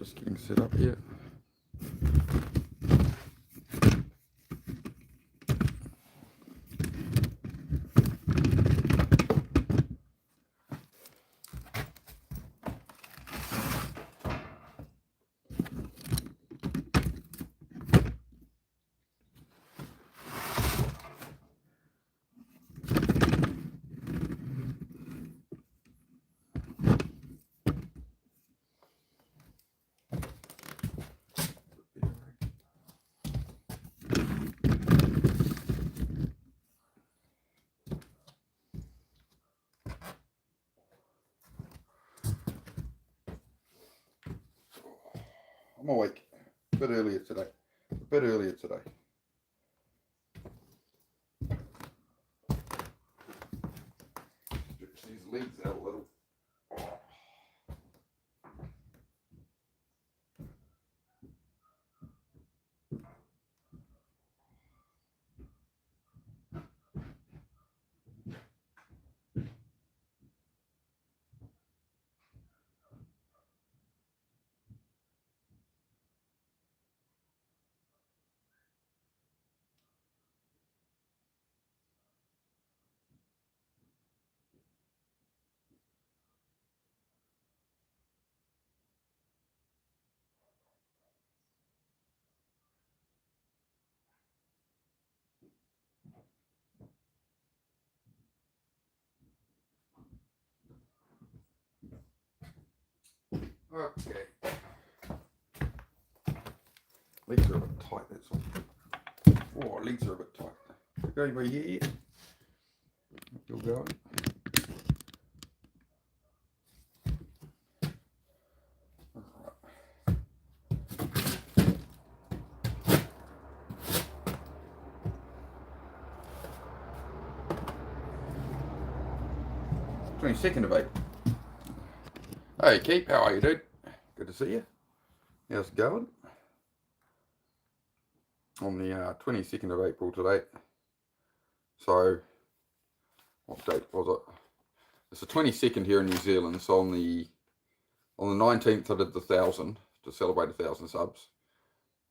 Just getting set up here. I'm awake. A bit earlier today. Stretch these legs out a little. Okay. Legs are a bit tight, that's all. Oh, legs are a bit tight. Go anybody here yet? You're going. Alright. 22nd of April. Hey Keith, how are you, dude? Good to see you. How's it going? On the 22nd of April today. So, what date was it? It's the 22nd here in New Zealand. So on the 19th I did the 1,000 to celebrate 1,000 subs.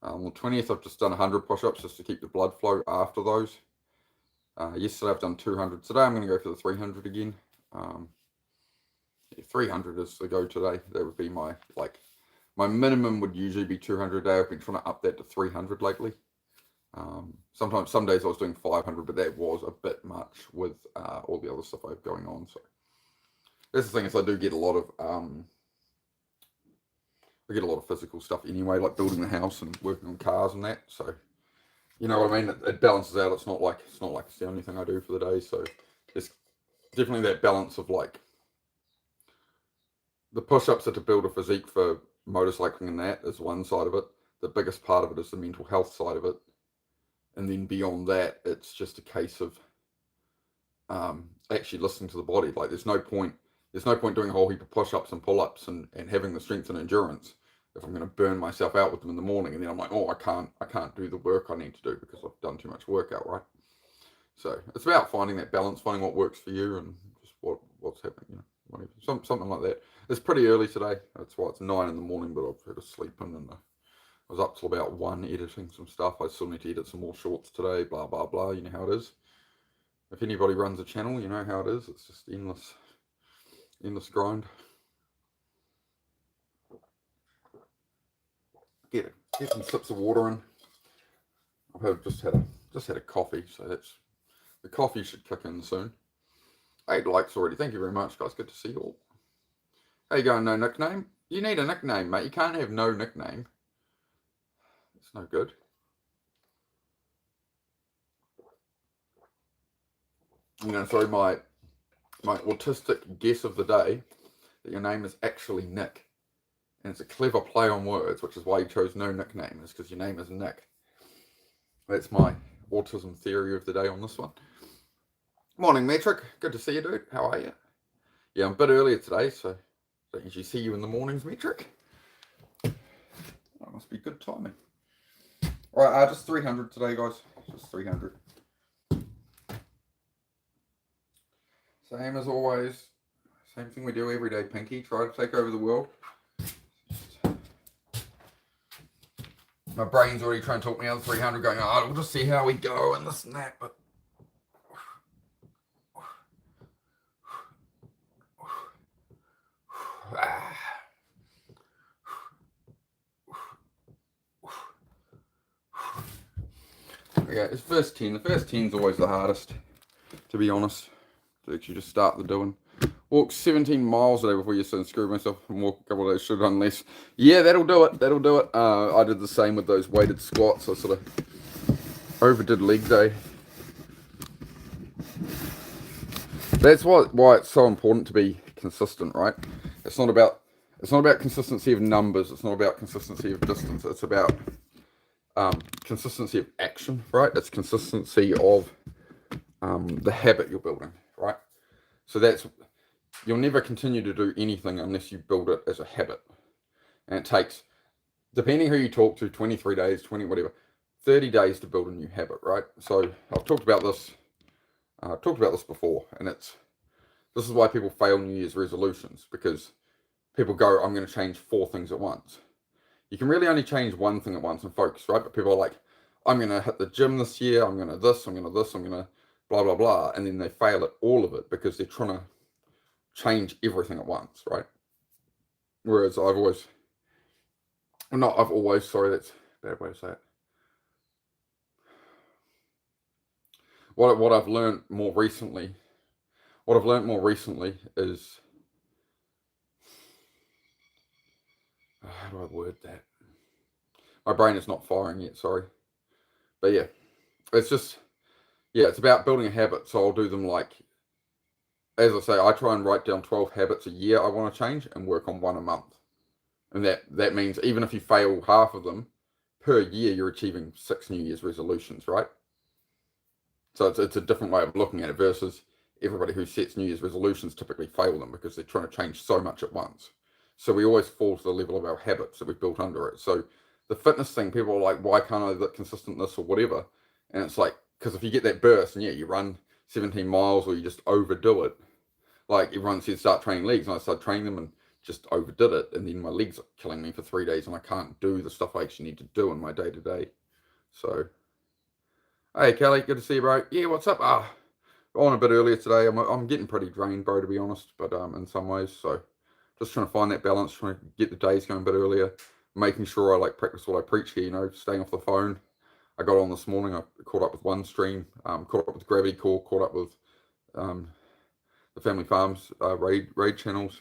On the 20th I've just done 100 push-ups just to keep the blood flow after those. Yesterday I've done 200. Today I'm going to go for the 300 again. 300 is the go today. That would be my minimum would usually be 200 a day. I've been trying to up that to 300 lately. Sometimes, some days I was doing 500, but that was a bit much with all the other stuff I have going on. So that's the thing, is I do get a lot of physical stuff anyway, like building the house and working on cars and that. So you know what I mean. It balances out. It's not like it's the only thing I do for the day. So there's definitely that balance of like the push-ups are to build a physique for motorcycling, and that is one side of it. The biggest part of it is the mental health side of it. And then beyond that, it's just a case of actually listening to the body. Like there's no point doing a whole heap of push-ups and pull-ups and having the strength and endurance if I'm going to burn myself out with them in the morning, and then I'm like, oh, I can't do the work I need to do because I've done too much workout, right? So it's about finding that balance, finding what works for you, and just what's happening, you know, whatever. Something like that. It's pretty early today. That's why it's 9 in the morning, but I've had to sleep in, and I was up till about 1 editing some stuff. I still need to edit some more shorts today, blah, blah, blah. You know how it is. If anybody runs a channel, you know how it is. It's just endless grind. Get some sips of water in. I've just had a coffee, so that's the coffee should kick in soon. 8 likes already. Thank you very much, guys. Good to see you all. How you going? No nickname? You need a nickname, mate. You can't have no nickname. It's no good. You know, sorry, my autistic guess of the day that your name is actually Nick, and it's a clever play on words, which is why you chose no nickname, is because your name is Nick. That's my autism theory of the day on this one. Morning, Metric. Good to see you, dude. How are you? Yeah, I'm a bit earlier today, so I don't usually see you in the mornings, Metric. That must be good timing. All right, just 300 today, guys. Just 300. Same as always. Same thing we do every day, Pinky. Try to take over the world. My brain's already trying to talk me out of 300, going, oh, we'll just see how we go and this and that. But yeah, it's first 10. The first 10's always the hardest, to be honest. To actually just start the doing. Walk 17 miles a day before you sit and screw myself and walk a couple of days, should have done less. Yeah, that'll do it. That'll do it. I did the same with those weighted squats. I sort of overdid leg day. That's why it's so important to be consistent, right? It's not about consistency of numbers. It's not about consistency of distance. It's about consistency of action, right? It's consistency of the habit you're building, right? So you'll never continue to do anything unless you build it as a habit. And it takes, depending who you talk to, 23 days, 20, whatever, 30 days to build a new habit, right? So I've talked about this before, and this is why people fail New Year's resolutions, because people go, I'm going to change 4 things at once. You can really only change one thing at once and focus, right? But people are like, I'm going to hit the gym this year, I'm going to this, I'm going to this, I'm going to blah, blah, blah. And then they fail at all of it because they're trying to change everything at once, right? Whereas sorry, that's a bad way to say it. What I've learned more recently is, how do I word that? My brain is not firing yet, sorry. But yeah, it's about building a habit. So I'll do them like, as I say, I try and write down 12 habits a year I want to change and work on 1 a month. And that means even if you fail half of them, per year you're achieving 6 New Year's resolutions, right? So it's a different way of looking at it versus everybody who sets New Year's resolutions typically fail them because they're trying to change so much at once. So we always fall to the level of our habits that we've built under it. So the fitness thing, people are like, why can't I get consistent this or whatever? And it's like, because if you get that burst and you run 17 miles or you just overdo it, like everyone said, start training legs, and I started training them and just overdid it, and then my legs are killing me for 3 days and I can't do the stuff I actually need to do in my day to day. So, hey Kelly, good to see you, bro. Yeah, what's up? On a bit earlier today. I'm getting pretty drained, bro, to be honest, but in some ways. So just trying to find that balance, trying to get the days going a bit earlier, making sure I practice what I preach here, staying off the phone. I got on this morning, I caught up with one stream, caught up with Gravity Core, caught up with the Family Farms raid channels,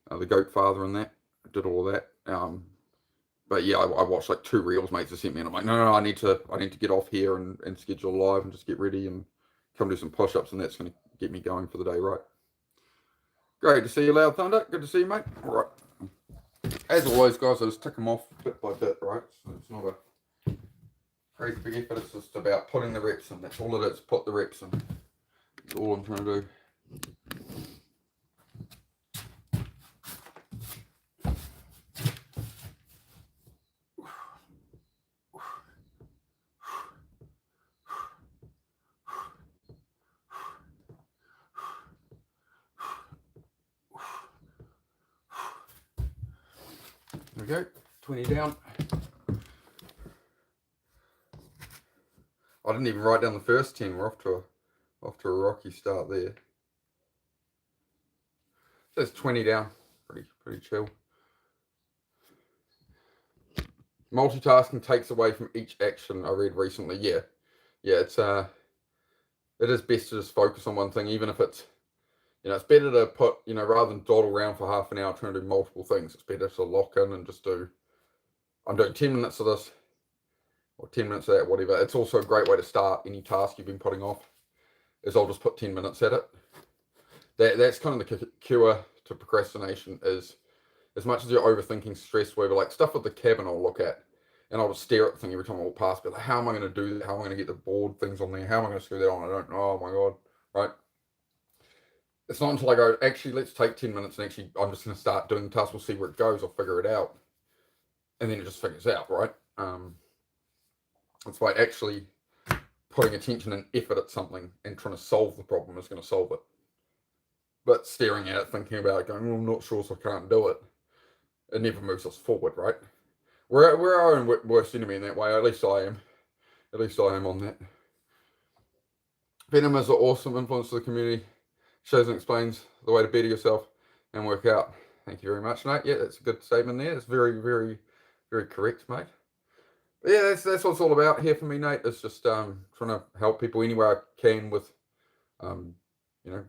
the Goat Father and that. I did all of that. But yeah, I watched 2 reels mates have sent me, and I'm like, no, I need to get off here and schedule live and just get ready and come do some push-ups, and that's going to get me going for the day, right? Great to see you, Loud Thunder. Good to see you, mate. All right. As always, guys, I just tick them off bit by bit, right? So it's not a crazy big effort. It's just about putting the reps in. That's all it is. Put the reps in. That's all I'm trying to do. There we go, 20 down. I didn't even write down the first 10. We're off to a rocky start there. So it's 20 down, pretty chill. Multitasking takes away from each action, I read recently. Yeah, it is best to just focus on one thing, even if it's, it's better to put, rather than dawdle around for half an hour trying to do multiple things, it's better to lock in and just I'm doing 10 minutes of this, or 10 minutes of that, whatever. It's also a great way to start any task you've been putting off, is I'll just put 10 minutes at it. That's kind of the cure to procrastination, is as much as you're overthinking stress, whatever, stuff with the cabin I'll look at, and I'll just stare at the thing every time I walk past, but how am I going to do that? How am I going to get the board things on there? How am I going to screw that on? I don't know. Oh my God, right? It's not until I go, actually, let's take 10 minutes and actually, I'm just going to start doing the task. We'll see where it goes. I'll figure it out. And then it just figures out, right? That's why actually putting attention and effort at something and trying to solve the problem is going to solve it. But staring at it, thinking about it, going, I'm not sure, so I can't do it, it never moves us forward, right? we're our own worst enemy in that way. At least I am. At least I am on that. Venom is an awesome influence to the community. Shows and explains the way to better yourself and work out. Thank you very much, Nate. Yeah, that's a good statement there. It's very, very, very correct, mate. But yeah, that's what it's all about here for me, Nate. It's just trying to help people any way I can with,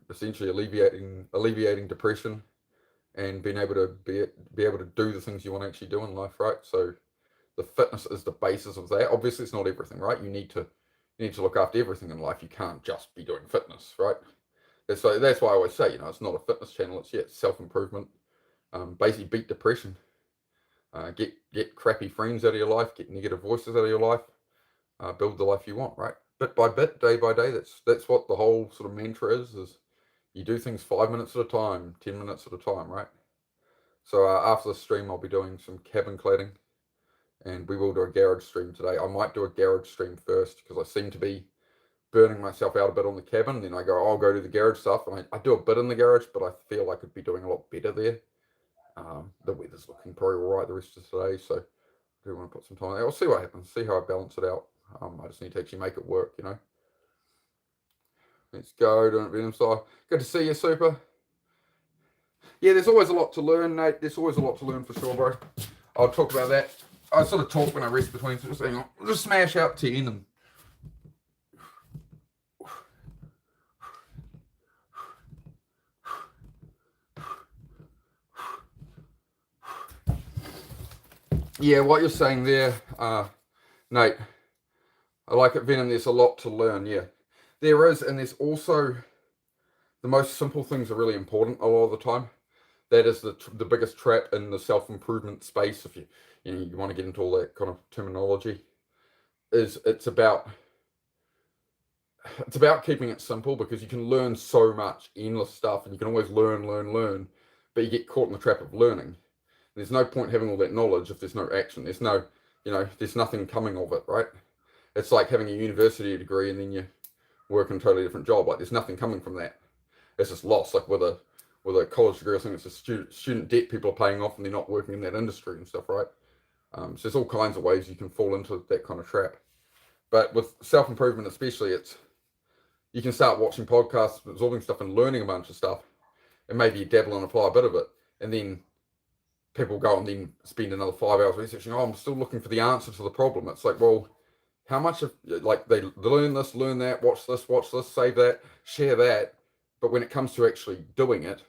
essentially alleviating depression and being able to be able to do the things you want to actually do in life, right? So the fitness is the basis of that. Obviously, it's not everything, right? You need to look after everything in life. You can't just be doing fitness, right? That's why I always say, it's not a fitness channel. It's self-improvement. Basically, beat depression. Get crappy friends out of your life. Get negative voices out of your life. Build the life you want, right? Bit by bit, day by day. That's what the whole sort of mantra is you do things 5 minutes at a time, 10 minutes at a time, right? So after the stream, I'll be doing some cabin cladding, and we will do a garage stream today. I might do a garage stream first because I seem to be burning myself out a bit on the cabin. Then I'll go to the garage stuff, and I do a bit in the garage, but I feel I could be doing a lot better there. The weather's looking probably all right the rest of today, so I do want to put some time there. I'll see what happens, see how I balance it out. I just need to actually make it work, Let's go, doing it Venom style. Good to see you, Super. Yeah, there's always a lot to learn, Nate. There's always a lot to learn for sure, bro. I'll talk about that. I sort of talk when I rest between, so just hang on. I'll just smash out 10 and yeah, what you're saying there, Nate, I like it, Venom. There's a lot to learn, yeah. There is, and there's also the most simple things are really important a lot of the time. That is the biggest trap in the self-improvement space. If you want to get into all that kind of terminology, it's about keeping it simple, because you can learn so much endless stuff, and you can always learn, but you get caught in the trap of learning. There's no point having all that knowledge if there's no action. There's no, there's nothing coming of it, right? It's like having a university degree and then you work in a totally different job. Like, there's nothing coming from that. It's just lost. Like with a college degree, I think it's a student debt people are paying off, and they're not working in that industry and stuff, right? So there's all kinds of ways you can fall into that kind of trap. But with self-improvement especially, you can start watching podcasts, absorbing stuff and learning a bunch of stuff, and maybe you dabble and apply a bit of it, and then people go and then spend another 5 hours researching. I'm still looking for the answer to the problem. It's like, well, how much of, like, they learn this, learn that, watch this, save that, share that, but when it comes to actually doing it,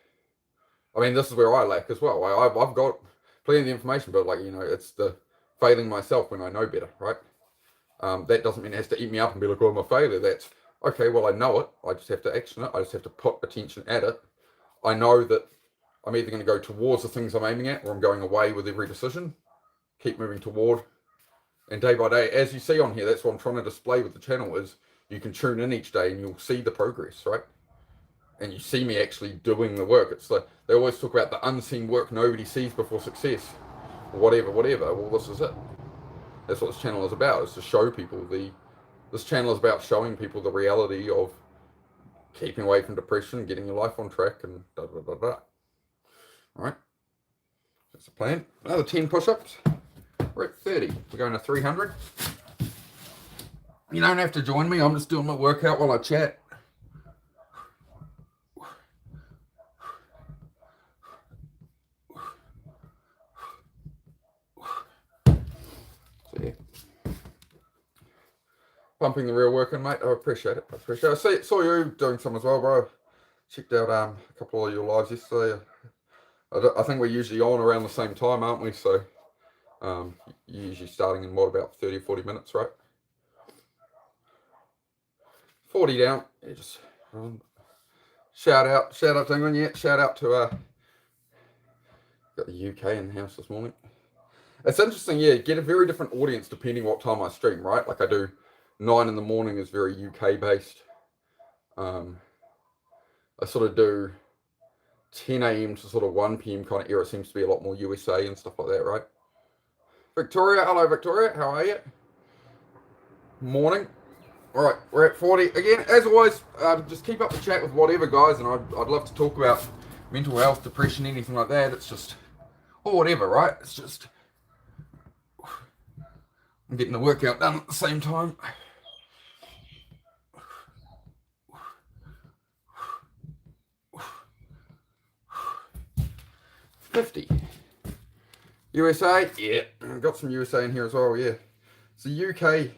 I mean, this is where I lack as well. I've got plenty of the information, but it's the failing myself when I know better, right? That doesn't mean it has to eat me up and be like, oh, I'm a failure. That's okay. Well, I know it. I just have to action it. I just have to put attention at it. I know that I'm either going to go towards the things I'm aiming at, or I'm going away with every decision. Keep moving toward. And day by day, as you see on here, that's what I'm trying to display with the channel, is you can tune in each day and you'll see the progress, right? And you see me actually doing the work. It's like, they always talk about the unseen work nobody sees before success, or whatever. Well, this is it. That's what this channel is about, is to show people this channel is about showing people the reality of keeping away from depression, getting your life on track, and da. All right, that's the plan. Another 10 push-ups. We're at 30. We're going to 300. You don't have to join me. I'm just doing my workout while I chat. So yeah, pumping the real work in, mate. I appreciate it. I saw you doing some as well, bro. Checked out a couple of your lives yesterday. I think we're usually on around the same time, aren't we? So you're usually starting in what, about 30 or 40 minutes, right? 40 down. Yeah, just shout out to England. Yeah, shout out to got the UK in the house this morning. It's interesting, yeah, get a very different audience depending what time I stream, right? Like, I do 9 in the morning is very UK based. I sort of do 10 a.m. to sort of 1 p.m. kind of era. It seems to be a lot more USA and stuff like that, right? Victoria, hello Victoria, how are you? Morning. All right, we're at 40 again. As always, just keep up the chat with whatever, guys, and I'd love to talk about mental health, depression, anything like that. It's just, or whatever, right? It's just, I'm getting the workout done at the same time. 50. USA, yeah, I've got some USA in here as well, yeah. So UK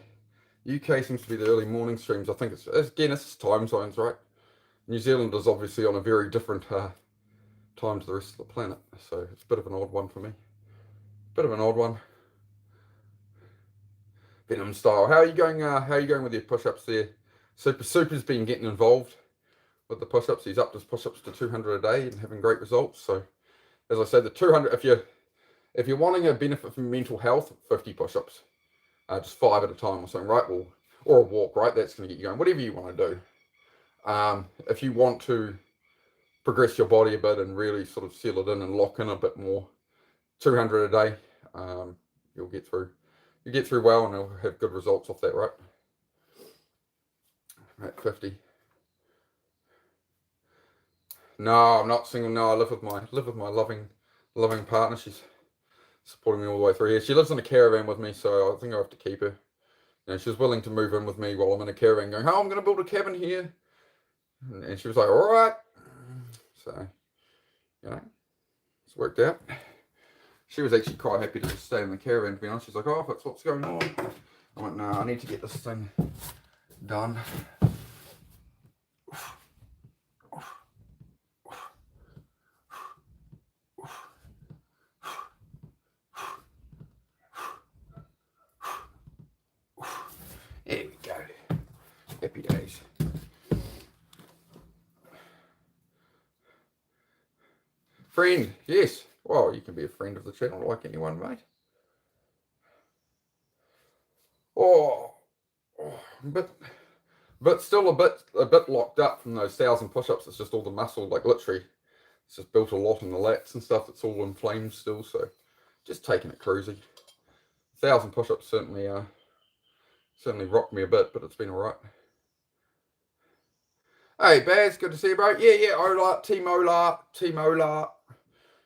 seems to be the early morning streams. I think it's time zones, right? New Zealand is obviously on a very different time to the rest of the planet, so it's a bit of an odd one for me. Bit of an odd one. Venom style. How are you going? How are you going with your push-ups there? Super's been getting involved with the push-ups. He's upped his push-ups to 200 a day and having great results. So, as I said, the 200. If you're wanting a benefit from mental health, 50 push-ups, just 5 at a time or something, right? Well, or a walk, right? That's going to get you going. Whatever you want to do. If you want to progress your body a bit and really sort of seal it in and lock in a bit more, 200 a day, you'll get through. You get through well and you'll have good results off that, right? At 50. No, I'm not single. No, I live with my loving partner. She's supporting me all the way through here. She lives in a caravan with me, so I think I have to keep her. You know, she was willing to move in with me while I'm in a caravan, going, "Oh, I'm going to build a cabin here," and she was like, "All right." So, you know, it's worked out. She was actually quite happy to just stay in the caravan, to be honest. She's like, "Oh, that's what's going on." I went, "No, I need to get this thing done." There we go. Happy days. Friend, yes. Well, you can be a friend of the channel like anyone, mate. But still a bit locked up from those 1,000 push-ups. It's just all the muscle, like literally, it's just built a lot in the lats and stuff. It's all inflamed still, so just taking it cruisy. 1,000 push-ups certainly rocked me a bit, but it's been alright. Hey, Baz, good to see you, bro. Yeah, Ola, Team Ola,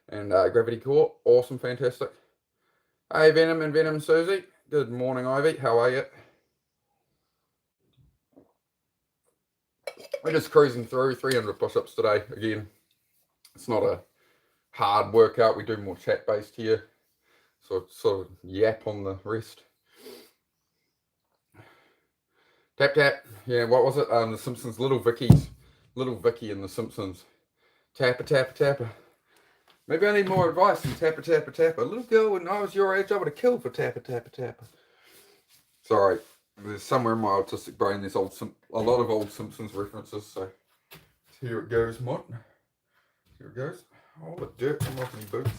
and Gravity Core, awesome, fantastic. Hey, Venom and Venom Susie, good morning, Ivy. How are you? We're just cruising through 300 push-ups today. Again, it's not a hard workout. We do more chat-based here, so sort of yap on the rest. Tap tap. Yeah, what was it? The Simpsons. Little Vicky in The Simpsons. Tapper tapper tapper. Maybe I need more advice than tapper tapper tapper. Little girl, when I was your age, I would have killed for tapper tapper tapper. Sorry, there's somewhere in my autistic brain there's a lot of old Simpsons references. So here it goes, Mott. Here it goes. Oh, the dirt come off my boots.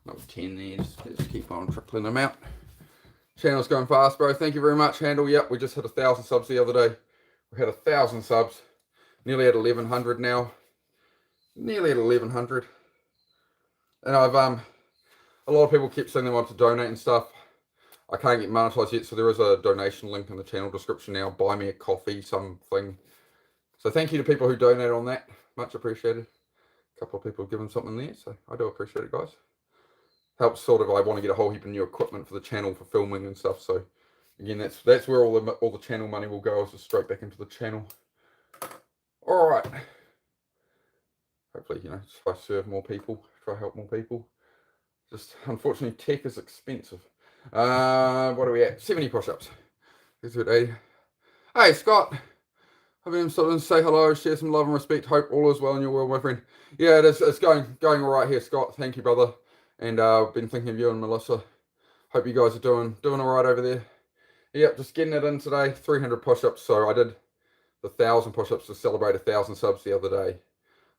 Not 10 there, just keep on trickling them out. Channel's going fast, bro. Thank you very much, Handle. Yep, we just hit 1,000 subs the other day. We had 1,000 subs. Nearly at 1,100 now. Nearly at 1,100. And I've a lot of people keep saying they want to donate and stuff. I can't get monetized yet, so there is a donation link in the channel description now. Buy me a coffee, something. So thank you to people who donate on that. Much appreciated. A couple of people have given something there, so I do appreciate it, guys. Helps sort of, I want to get a whole heap of new equipment for the channel for filming and stuff. So again, that's where all the channel money will go, is just straight back into the channel. All right. Hopefully, you know, try to serve more people, try to help more people. Just unfortunately, tech is expensive. What are we at? 70 push-ups. Hey, Scott. I've been to say hello, share some love and respect. Hope all is well in your world, my friend. Yeah, it's going all right here, Scott. Thank you, brother. And I've been thinking of you and Melissa. Hope you guys are doing all right over there. Yep, just getting it in today. 300 push-ups. So I did the 1,000 push-ups to celebrate 1,000 subs the other day.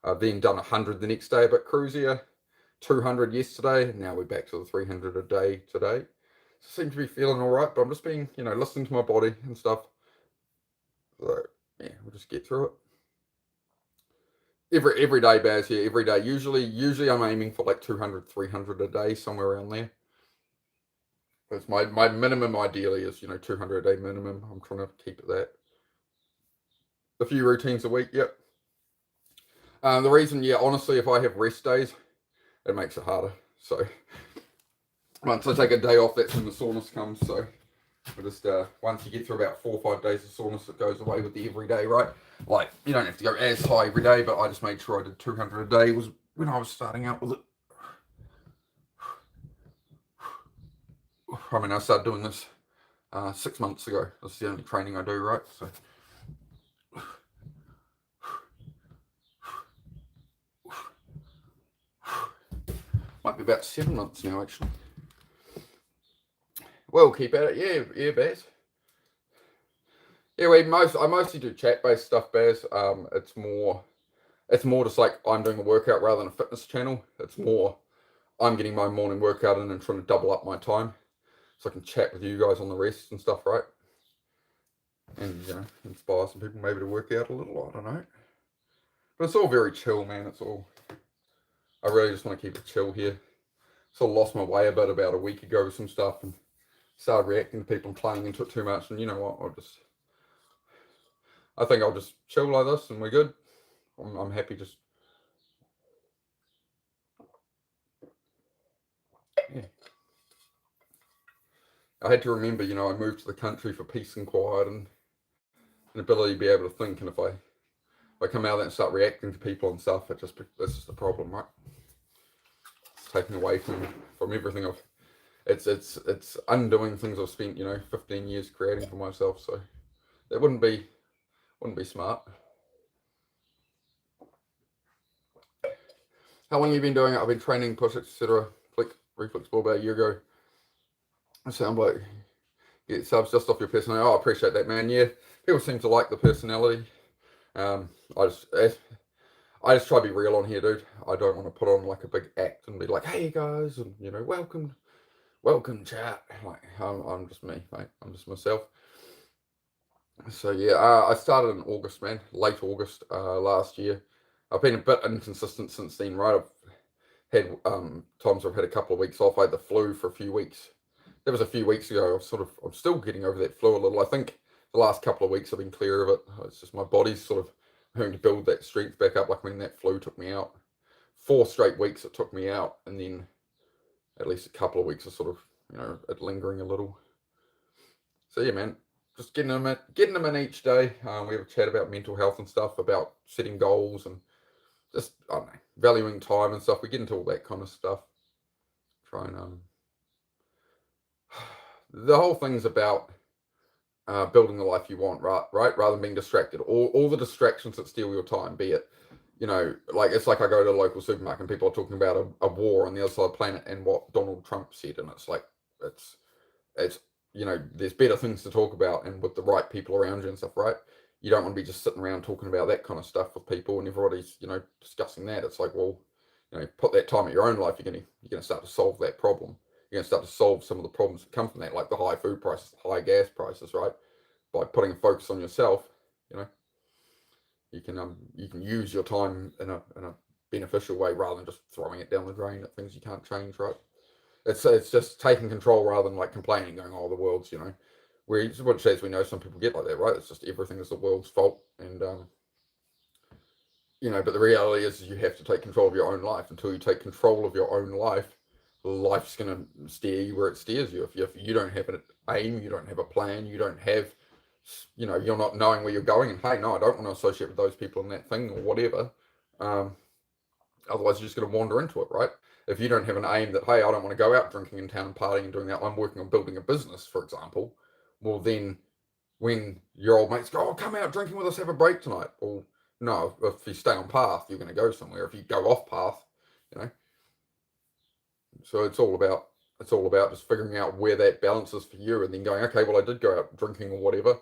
I've then done 100 the next day, a bit cruisier. 200 yesterday. Now we're back to the 300 a day today. Seem to be feeling all right, but I'm just being, you know, listening to my body and stuff. So yeah, we'll just get through it. Every day, Baz, here, every day. Usually I'm aiming for like 200, 300 a day, somewhere around there. That's my minimum ideally is, 200 a day minimum. I'm trying to keep it that. A few routines a week, yep. The reason, yeah, honestly, if I have rest days, it makes it harder. So once I take a day off, that's when the soreness comes. So I just once you get through about 4 or 5 days of soreness, it goes away with the everyday, right? Like you don't have to go as high every day, but I just made sure I did 200 a day. Was when I was starting out with it. I mean, I started doing this 6 months ago. That's the only training I do, right? So. Might be about 7 months now, actually. We'll keep at it. Yeah, Baz. Yeah, I mostly do chat-based stuff, Baz. It's more just like I'm doing a workout rather than a fitness channel. It's more I'm getting my morning workout in and trying to double up my time, so I can chat with you guys on the rest and stuff, right? And inspire some people maybe to work out a little. I don't know, but it's all very chill, man. I really just want to keep it chill here. Sort of lost my way a bit about a week ago with some stuff and started reacting to people and playing into it too much. And you know what? I think I'll just chill like this and we're good. I'm happy just. Yeah. I had to remember, I moved to the country for peace and quiet and an ability to be able to think. And if I come out there and start reacting to people and stuff, that's just a problem, right? It's taking away from everything it's undoing things I've spent 15 years creating for myself. So that wouldn't be smart. How long have you been doing it? I've been training push-ups, etc. Reflex ball about a year ago. I sound like get subs just off your personality. Oh, I appreciate that, man. Yeah, people seem to like the personality. I just try to be real on here, dude. I don't want to put on like a big act and be like, "Hey guys," and welcome chat. Like I'm just me, mate. I'm just myself. So yeah, I started in August, man, late August last year. I've been a bit inconsistent since then, right? I've had times where I've had a couple of weeks off. I had the flu for a few weeks. That was a few weeks ago. I'm still getting over that flu a little. I think the last couple of weeks I've been clear of it. It's just my body's sort of having to build that strength back up. Like when that flu took me out, 4 straight weeks it took me out, and then at least a couple of weeks of sort of it lingering a little. So yeah, man, just getting them in each day. We have a chat about mental health and stuff, about setting goals and just I don't know, valuing time and stuff. We get into all that kind of stuff. Try and the whole thing's about building the life you want, right? Rather than being distracted. All the distractions that steal your time, be it, like it's like I go to the local supermarket and people are talking about a war on the other side of the planet and what Donald Trump said, and it's like it's there's better things to talk about and with the right people around you and stuff, right? You don't want to be just sitting around talking about that kind of stuff with people and everybody's discussing that. It's like, well, put that time in your own life. You're gonna start to solve that problem. You're gonna start to solve some of the problems that come from that, like the high food prices, the high gas prices, right? By putting a focus on yourself, you can use your time in a beneficial way rather than just throwing it down the drain at things you can't change, right? It's just taking control rather than like complaining, going, "Oh, the world's," which as we know, some people get like that, right? It's just everything is the world's fault, and but the reality is you have to take control of your own life. Until you take control of your own life, life's gonna steer you where it steers you. If you don't have an aim, you don't have a plan, you don't have, you're not knowing where you're going, and hey, no, I don't want to associate with those people in that thing or whatever. Otherwise, you're just going to wander into it, right? If you don't have an aim that, hey, I don't want to go out drinking in town and partying and doing that, I'm working on building a business, for example, well, then when your old mates go, "Oh, come out drinking with us, have a break tonight." Well, no, if you stay on path, you're going to go somewhere. If you go off path, So it's all about just figuring out where that balance is for you and then going, okay, well, I did go out drinking or whatever.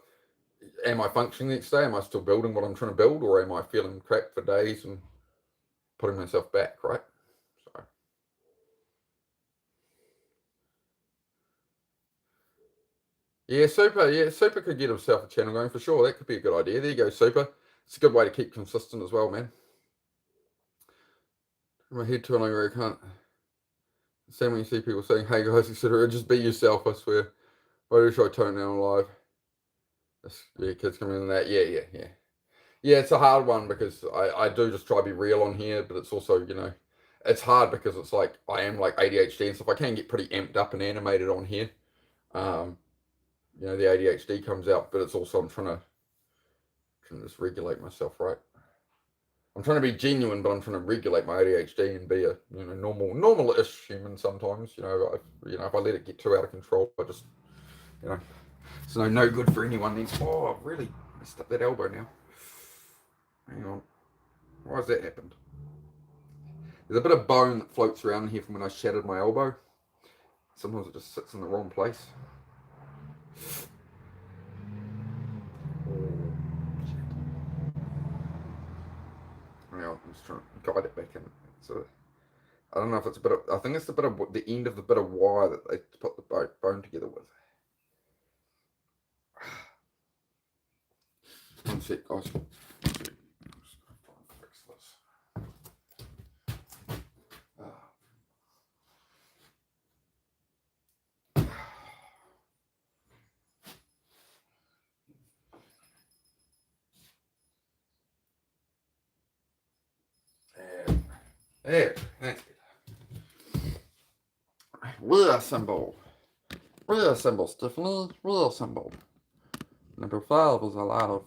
Am I functioning the next day? Am I still building what I'm trying to build, or am I feeling crap for days and putting myself back, right? So yeah, Super could get himself a channel going for sure. That could be a good idea. There you go, Super. It's a good way to keep consistent as well, man. My head to an area, I can't. Same when you see people saying, "Hey guys," etc. Just be yourself. I swear. Why do I tone down live? Yeah, kids coming in that. Yeah. Yeah, it's a hard one because I do just try to be real on here, but it's also, it's hard because it's like I am like ADHD and stuff. I can get pretty amped up and animated on here. Um, the ADHD comes out, but it's also I'm trying to just regulate myself, right? I'm trying to be genuine, but I'm trying to regulate my ADHD and be a normal-ish human sometimes. If I let it get too out of control, I just it's no good for anyone. Then I've really messed up that elbow now. Hang on, why has that happened? There's a bit of bone that floats around here from when I shattered my elbow. Sometimes it just sits in the wrong place. I'm just trying to guide it back in. So I don't know if it's a bit of. I think it's a bit of the end of the bit of wire that they put the bone together with. One sec, guys. Fix this. There, that's it. Rear symbol. Rear symbol, Stephanie. Rear symbol. Number 5 is a lot of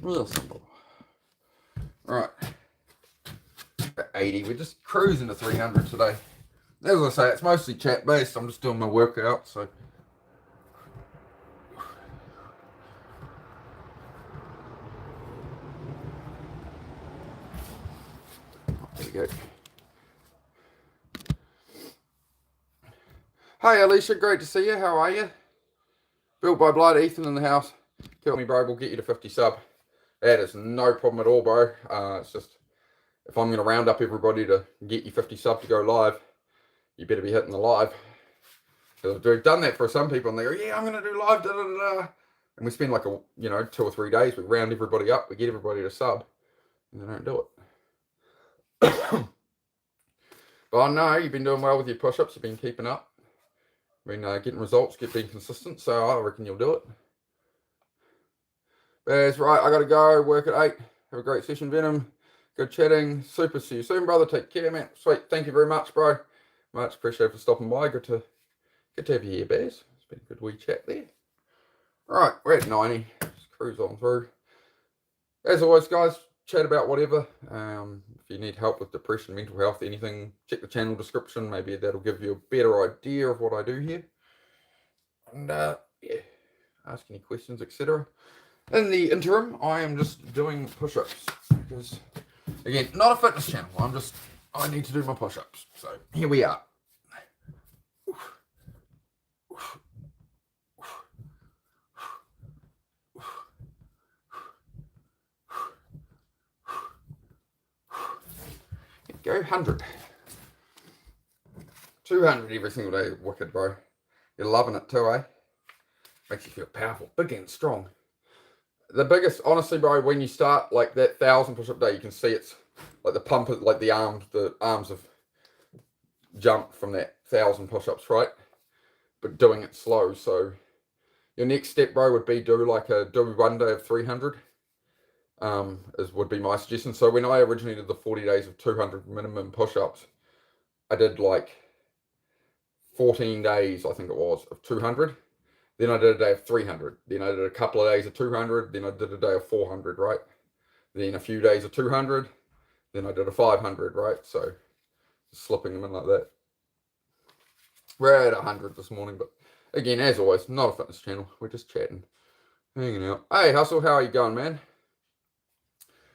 rear symbol. Alright. 80. We're just cruising to 300 today. As I say, it's mostly chat based. I'm just doing my workout, so. There we go. Hey Alicia, great to see you. How are you? Built by Blood, Ethan in the house. Kill me, bro. We'll get you to 50 sub. That is no problem at all, bro. It's just if I'm going to round up everybody to get you 50 sub to go live, you better be hitting the live. Because I've done that for some people, and they go, "Yeah, I'm going to do live." Da, da, da, da. And we spend like 2 or 3 days. We round everybody up. We get everybody to sub, and they don't do it. But I know you've been doing well with your push-ups. You've been keeping up. Been getting results, being consistent. So I reckon you'll do it. That's right. I got to go. Work at 8. Have a great session, Venom. Good chatting. Super. See you soon, brother. Take care, man. Sweet. Thank you very much, bro. Much appreciated for stopping by. Good to have you here, Bears. It's been a good wee chat there. All right, we're at 90. Just cruise on through. As always, guys, chat about whatever. If you need help with depression, mental health, anything, check the channel description. Maybe that'll give you a better idea of what I do here. And yeah, ask any questions, etc. In the interim, I am just doing push-ups because, again, not a fitness channel. I need to do my push-ups. So here we are. Go 100. 200 every single day. Wicked, bro. You're loving it too, eh? Makes you feel powerful, big and strong. The biggest, honestly, bro, when you start like that 1,000 push-up day, you can see it's like the pump, like the arms have jumped from that 1,000 push-ups, right? But doing it slow. So your next step, bro, would be do 1 day of 300. Would be my suggestion. So when I originally did the 40 days of 200 minimum push-ups, I did like 14 days, I think it was, of 200. Then I did a day of 300. Then I did a couple of days of 200. Then I did a day of 400, right? Then a few days of 200. Then I did a 500, right? So slipping them in like that. We're at 100 this morning, but again, as always, not a fitness channel. We're just chatting, hanging out. Hey, Hustle, how are you going, man?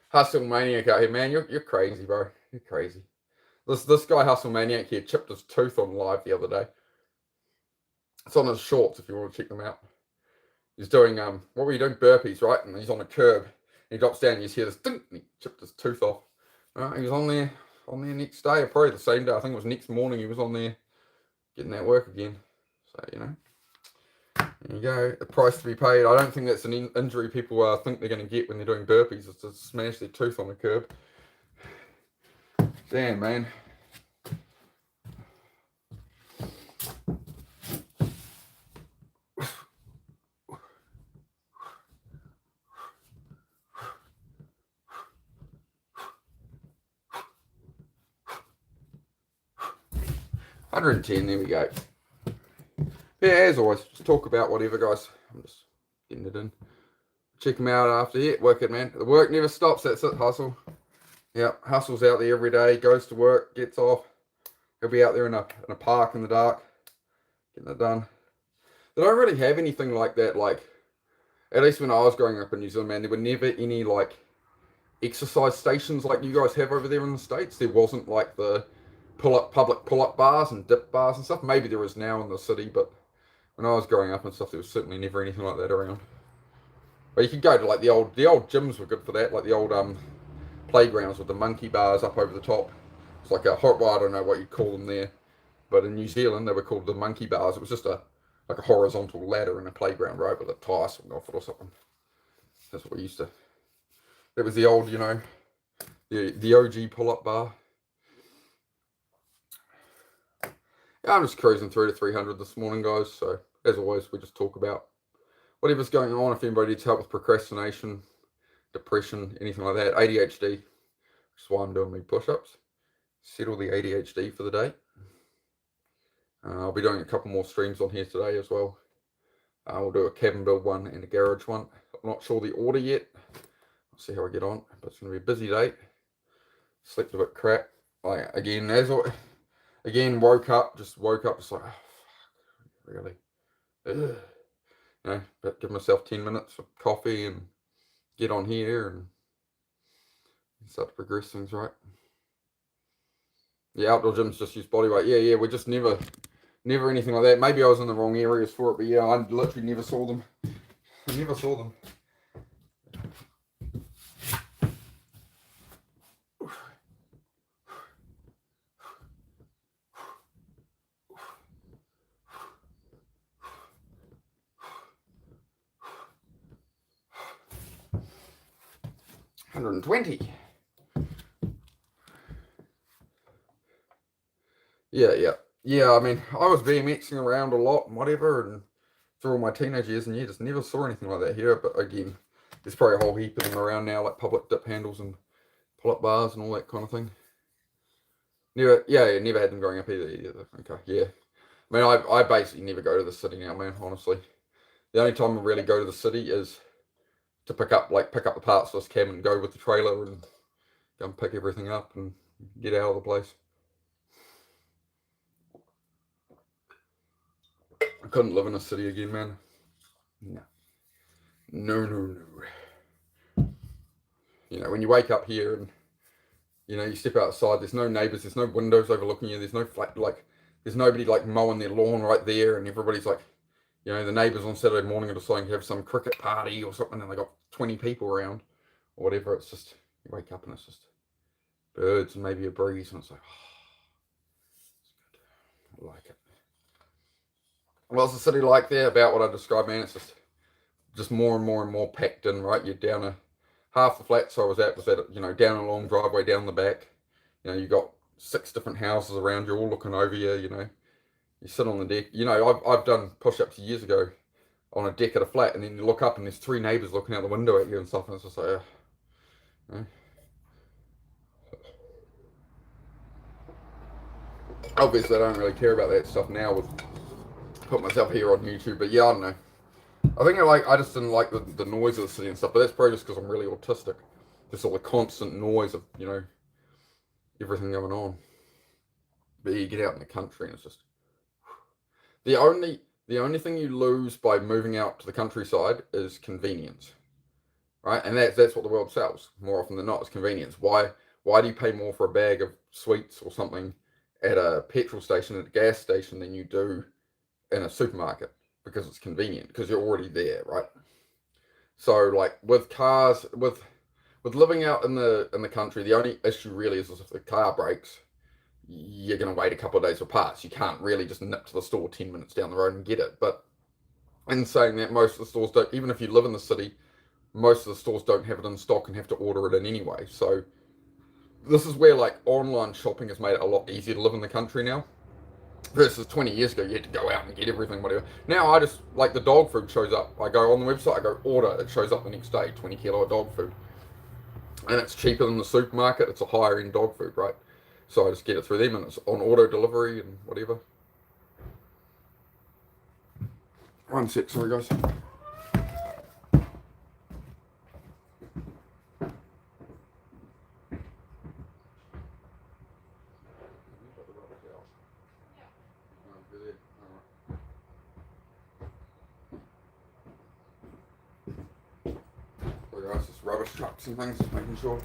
Hustle Maniac out here, man. You're crazy, bro. You're crazy. This guy, Hustle Maniac here, chipped his tooth on live the other day. It's on his shorts if you want to check them out. He's doing, what were you doing? Burpees, right? And he's on a curb. He drops down and you just hear this ding, and he chipped his tooth off. He was on there next day, or probably the same day. I think it was next morning he was on there getting that work again. So, there you go. The price to be paid. I don't think that's an injury people think they're going to get when they're doing burpees. It's to smash their tooth on the curb. Damn, man. 110, there we go. Yeah, as always, just talk about whatever, guys. I'm just getting it in. Check them out after. Yeah, work it, man. The work never stops. That's it, hustle. Yeah, hustle's out there every day. Goes to work, gets off. He'll be out there in a park in the dark, getting it done. They don't really have anything like that. Like, at least when I was growing up in New Zealand, man, there were never any like exercise stations like you guys have over there in the States. There wasn't like the public pull-up bars and dip bars and stuff. Maybe there is now in the city, but when I was growing up and stuff, there was certainly never anything like that around. But you could go to like the old gyms were good for that, like the old playgrounds with the monkey bars up over the top. It's like a hot, well, I don't know what you call them there, but in New Zealand they were called the monkey bars. It was just like a horizontal ladder in a playground, right, with a tire swing off it or something. That's what we used to. That was the old, you know, the OG pull-up bar. Yeah, I'm just cruising through to 300 this morning, guys. So as always, we just talk about whatever's going on. If anybody needs help with procrastination, depression, anything like that, ADHD, which is why I'm doing my push-ups. Settle the ADHD for the day. I'll be doing a couple more streams on here today as well. We'll do a cabin build one and a garage one. I'm not sure the order yet. I'll see how I get on, but it's going to be a busy day. Slept a bit crap. Like, again, woke up just like, oh, fuck, really? Ugh. You know, but give myself 10 minutes of coffee and get on here and start to progress things, right? Yeah, outdoor gyms just use body weight. Yeah, we're just never anything like that. Maybe I was in the wrong areas for it, but yeah, I literally never saw them. I never saw them. $120. Yeah. I mean, I was BMXing around a lot and whatever, and through all my teenage years, and just never saw anything like that here. But again, there's probably a whole heap of them around now, like public dip handles and pull-up bars and all that kind of thing. Never had them growing up either. Okay, yeah. I mean, I basically never go to the city now, man. Honestly, the only time I really go to the city is to pick up the parts for this cab and go with the trailer and go and pick everything up and get out of the place. I couldn't live in a city again, man. No. You know, when you wake up here and, you know, you step outside, there's no neighbours, there's no windows overlooking you, there's no there's nobody like mowing their lawn right there, and everybody's like, you know, the neighbours on Saturday morning are deciding to have some cricket party or something, and they got 20 people around or whatever. It's just, you wake up and it's just birds and maybe a breeze, and it's like, oh, it's good. I like it. What's the city like there? About what I described, man. It's just more and more packed in, right? You're down half the flats I was at, you know, down a long driveway down the back. You know, you got 6 different houses around you all looking over you, you know. You sit on the deck. You know, I've done push-ups years ago on a deck at a flat, and then you look up and there's 3 neighbours looking out the window at you and stuff, and it's just like, you know. Obviously, I don't really care about that stuff now with put myself here on YouTube, but yeah, I don't know. I think I just didn't like the noise of the city and stuff, but that's probably just because I'm really autistic. Just all the constant noise of, you know, everything going on. But you get out in the country and it's just the only thing you lose by moving out to the countryside is convenience, right? And that's what the world sells more often than not, is convenience. Why do you pay more for a bag of sweets or something at a petrol station, at a gas station, than you do in a supermarket? Because it's convenient, because you're already there, right? So like with cars, with living out in the country, the only issue really is if the car breaks, you're going to wait a couple of days for parts. You can't really just nip to the store 10 minutes down the road and get it. But in saying that, most of the stores don't, even if you live in the city, most of the stores don't have it in stock and have to order it in anyway. So this is where like online shopping has made it a lot easier to live in the country now. Versus 20 years ago, you had to go out and get everything, whatever. Now I just, like, the dog food shows up. I go on the website, I go order, it shows up the next day, 20 kilo of dog food. And it's cheaper than the supermarket, it's a higher end dog food, right? So I just get it through them and it's on auto delivery and whatever. 1 sec, sorry guys. Sorry guys, just rubbish trucks and things, just making sure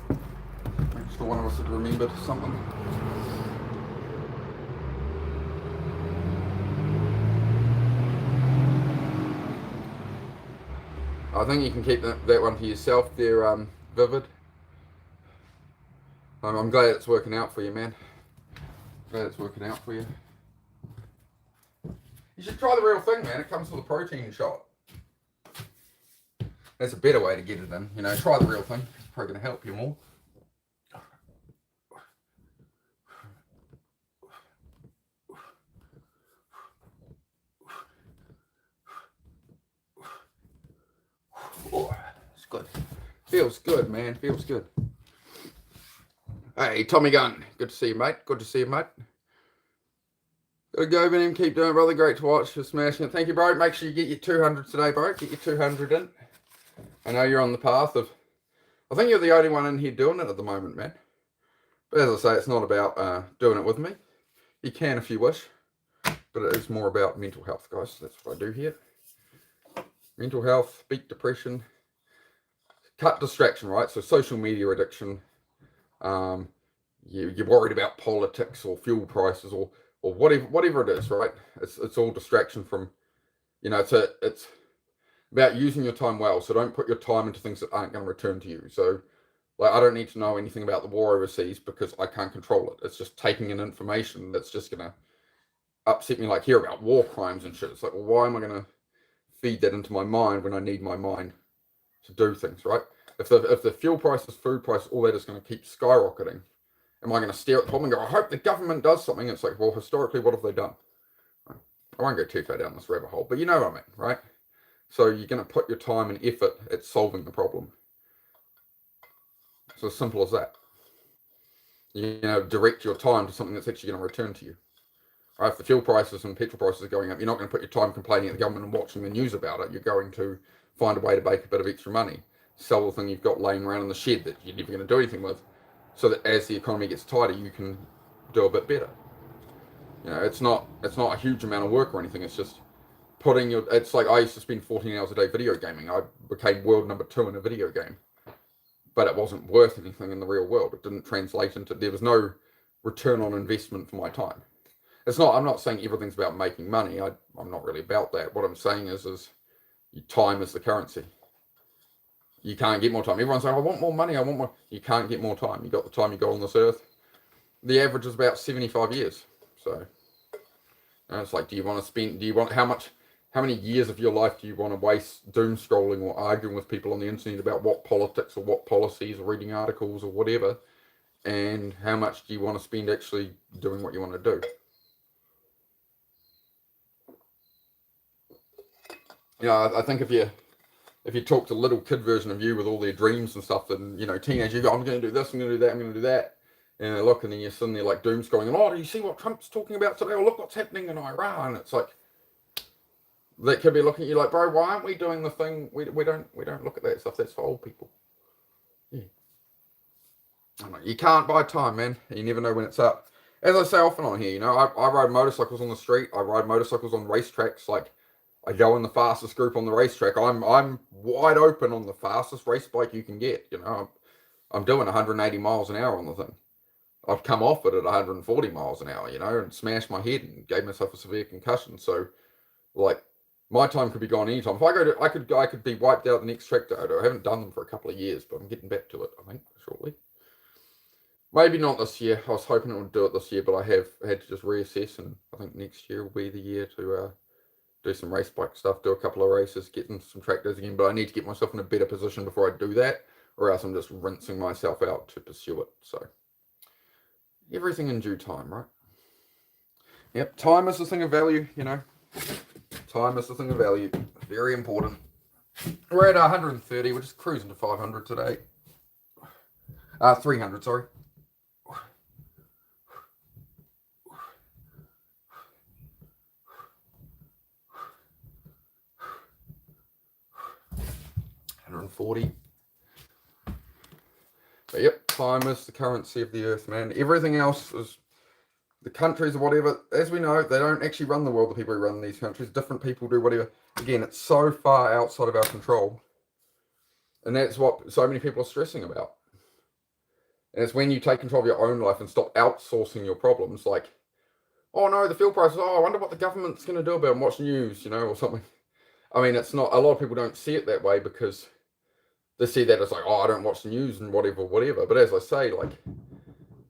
one of us had remembered something. I think you can keep that one to yourself there, Vivid. I'm glad it's working out for you, man. Glad it's working out for you. You should try the real thing, man. It comes with a protein shot. That's a better way to get it in. You know, try the real thing. It's probably going to help you more. Oh, it's good. Feels good, man. Feels good. Hey, Tommy Gunn. Good to see you, mate. Good to see you, mate. Gotta go, man. Keep doing it, brother. Great to watch. You're smashing it. Thank you, bro. Make sure you get your 200 today, bro. Get your 200 in. I know you're on the path of... I think you're the only one in here doing it at the moment, man. But as I say, it's not about doing it with me. You can if you wish. But it is more about mental health, guys. That's what I do here. Mental health, beat depression, cut distraction, right? So social media addiction. You're worried about politics or fuel prices or whatever it is, right? It's all distraction from, you know, it's about using your time well. So don't put your time into things that aren't going to return to you. So, like, I don't need to know anything about the war overseas because I can't control it. It's just taking in information that's just going to upset me, like hear about war crimes and shit. It's like, well, why am I going to feed that into my mind when I need my mind to do things, right? If the fuel prices, food prices, all that is going to keep skyrocketing, am I going to stare at the problem and go, I hope the government does something? It's like, well, historically, what have they done? I won't go too far down this rabbit hole, but you know what I mean, right? So you're going to put your time and effort at solving the problem. It's as simple as that. You know, direct your time to something that's actually going to return to you. Right? If the fuel prices and petrol prices are going up, you're not going to put your time complaining at the government and watching the news about it. You're going to find a way to make a bit of extra money. Sell the thing you've got laying around in the shed that you're never going to do anything with, so that as the economy gets tighter, you can do a bit better. You know, it's not a huge amount of work or anything. It's just putting your. It's like I used to spend 14 hours a day video gaming. I became world number 2 in a video game, but it wasn't worth anything in the real world. It didn't translate into. There was no return on investment for my time. It's not. I'm not saying everything's about making money. I'm not really about that. What I'm saying is time is the currency. You can't get more time. Everyone's like, I want more money. I want more. You can't get more time. You got the time you got on this earth. The average is about 75 years. So, and it's like, how many years of your life do you want to waste doom scrolling or arguing with people on the internet about what politics or what policies or reading articles or whatever? And how much do you want to spend actually doing what you want to do? You know, I think if you talk to little kid version of you with all their dreams and stuff, then, you know, teenage, you go, I'm going to do this, I'm going to do that, I'm going to do that. And they look, and then you're sitting there like doom scrolling, and oh, do you see what Trump's talking about today? Oh, look what's happening in Iran. It's like, that could be looking at you like, bro, why aren't we doing the thing? We don't look at that stuff. That's for old people. Yeah. You can't buy time, man. You never know when it's up. As I say often on here, you know, I ride motorcycles on the street. I ride motorcycles on racetracks. Like, I go in the fastest group on the racetrack. I'm wide open on the fastest race bike you can get. You know, I'm doing 180 miles an hour on the thing. I've come off it at 140 miles an hour, you know, and smashed my head and gave myself a severe concussion. So, like, my time could be gone anytime. If I go to, I could be wiped out the next track day. I haven't done them for a couple of years, but I'm getting back to it, I think, shortly. Maybe not this year. I was hoping it would do it this year, but I have had to just reassess, and I think next year will be the year to do some race bike stuff, do a couple of races, get into some track days again. But I need to get myself in a better position before I do that, or else I'm just rinsing myself out to pursue it. So, everything in due time, right? Yep, time is the thing of value, you know. Time is the thing of value. Very important. We're at 130. We're just cruising to 500 today. 300, sorry. 140. But yep, time is the currency of the earth, man. Everything else is the countries or whatever. As we know, they don't actually run the world, the people who run these countries. Different people do whatever. Again, it's so far outside of our control. And that's what so many people are stressing about. And it's when you take control of your own life and stop outsourcing your problems, like, oh no, the fuel prices, oh, I wonder what the government's going to do about it and watch news, or something. I mean, it's not, a lot of people don't see it that way because they see that as like, oh, I don't watch the news and whatever. But as I say, like,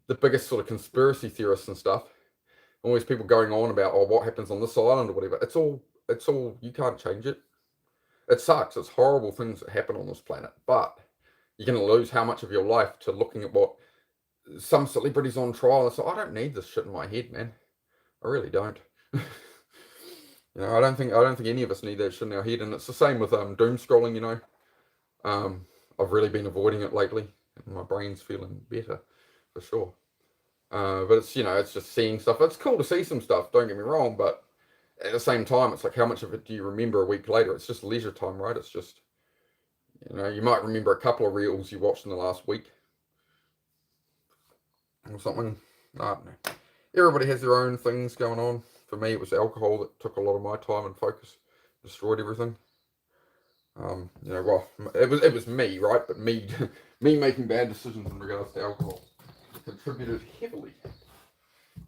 the biggest sort of conspiracy theorists and stuff, always people going on about, oh, what happens on this island or whatever. It's all, you can't change it. It sucks. It's horrible things that happen on this planet, but you're going to lose how much of your life to looking at what some celebrities on trial. So I don't need this shit in my head, man. I really don't. I don't think any of us need that shit in our head. And it's the same with doom scrolling. I've really been avoiding it lately, and my brain's feeling better for sure. But it's it's just seeing stuff. It's cool to see some stuff. Don't get me wrong, but at the same time, it's like, how much of it do you remember a week later? It's just leisure time, right? It's just, you might remember a couple of reels you watched in the last week or something. I don't know. Everybody has their own things going on. For me, it was alcohol that took a lot of my time and focus, destroyed everything. Well, it was me, right? But me making bad decisions in regards to alcohol contributed heavily.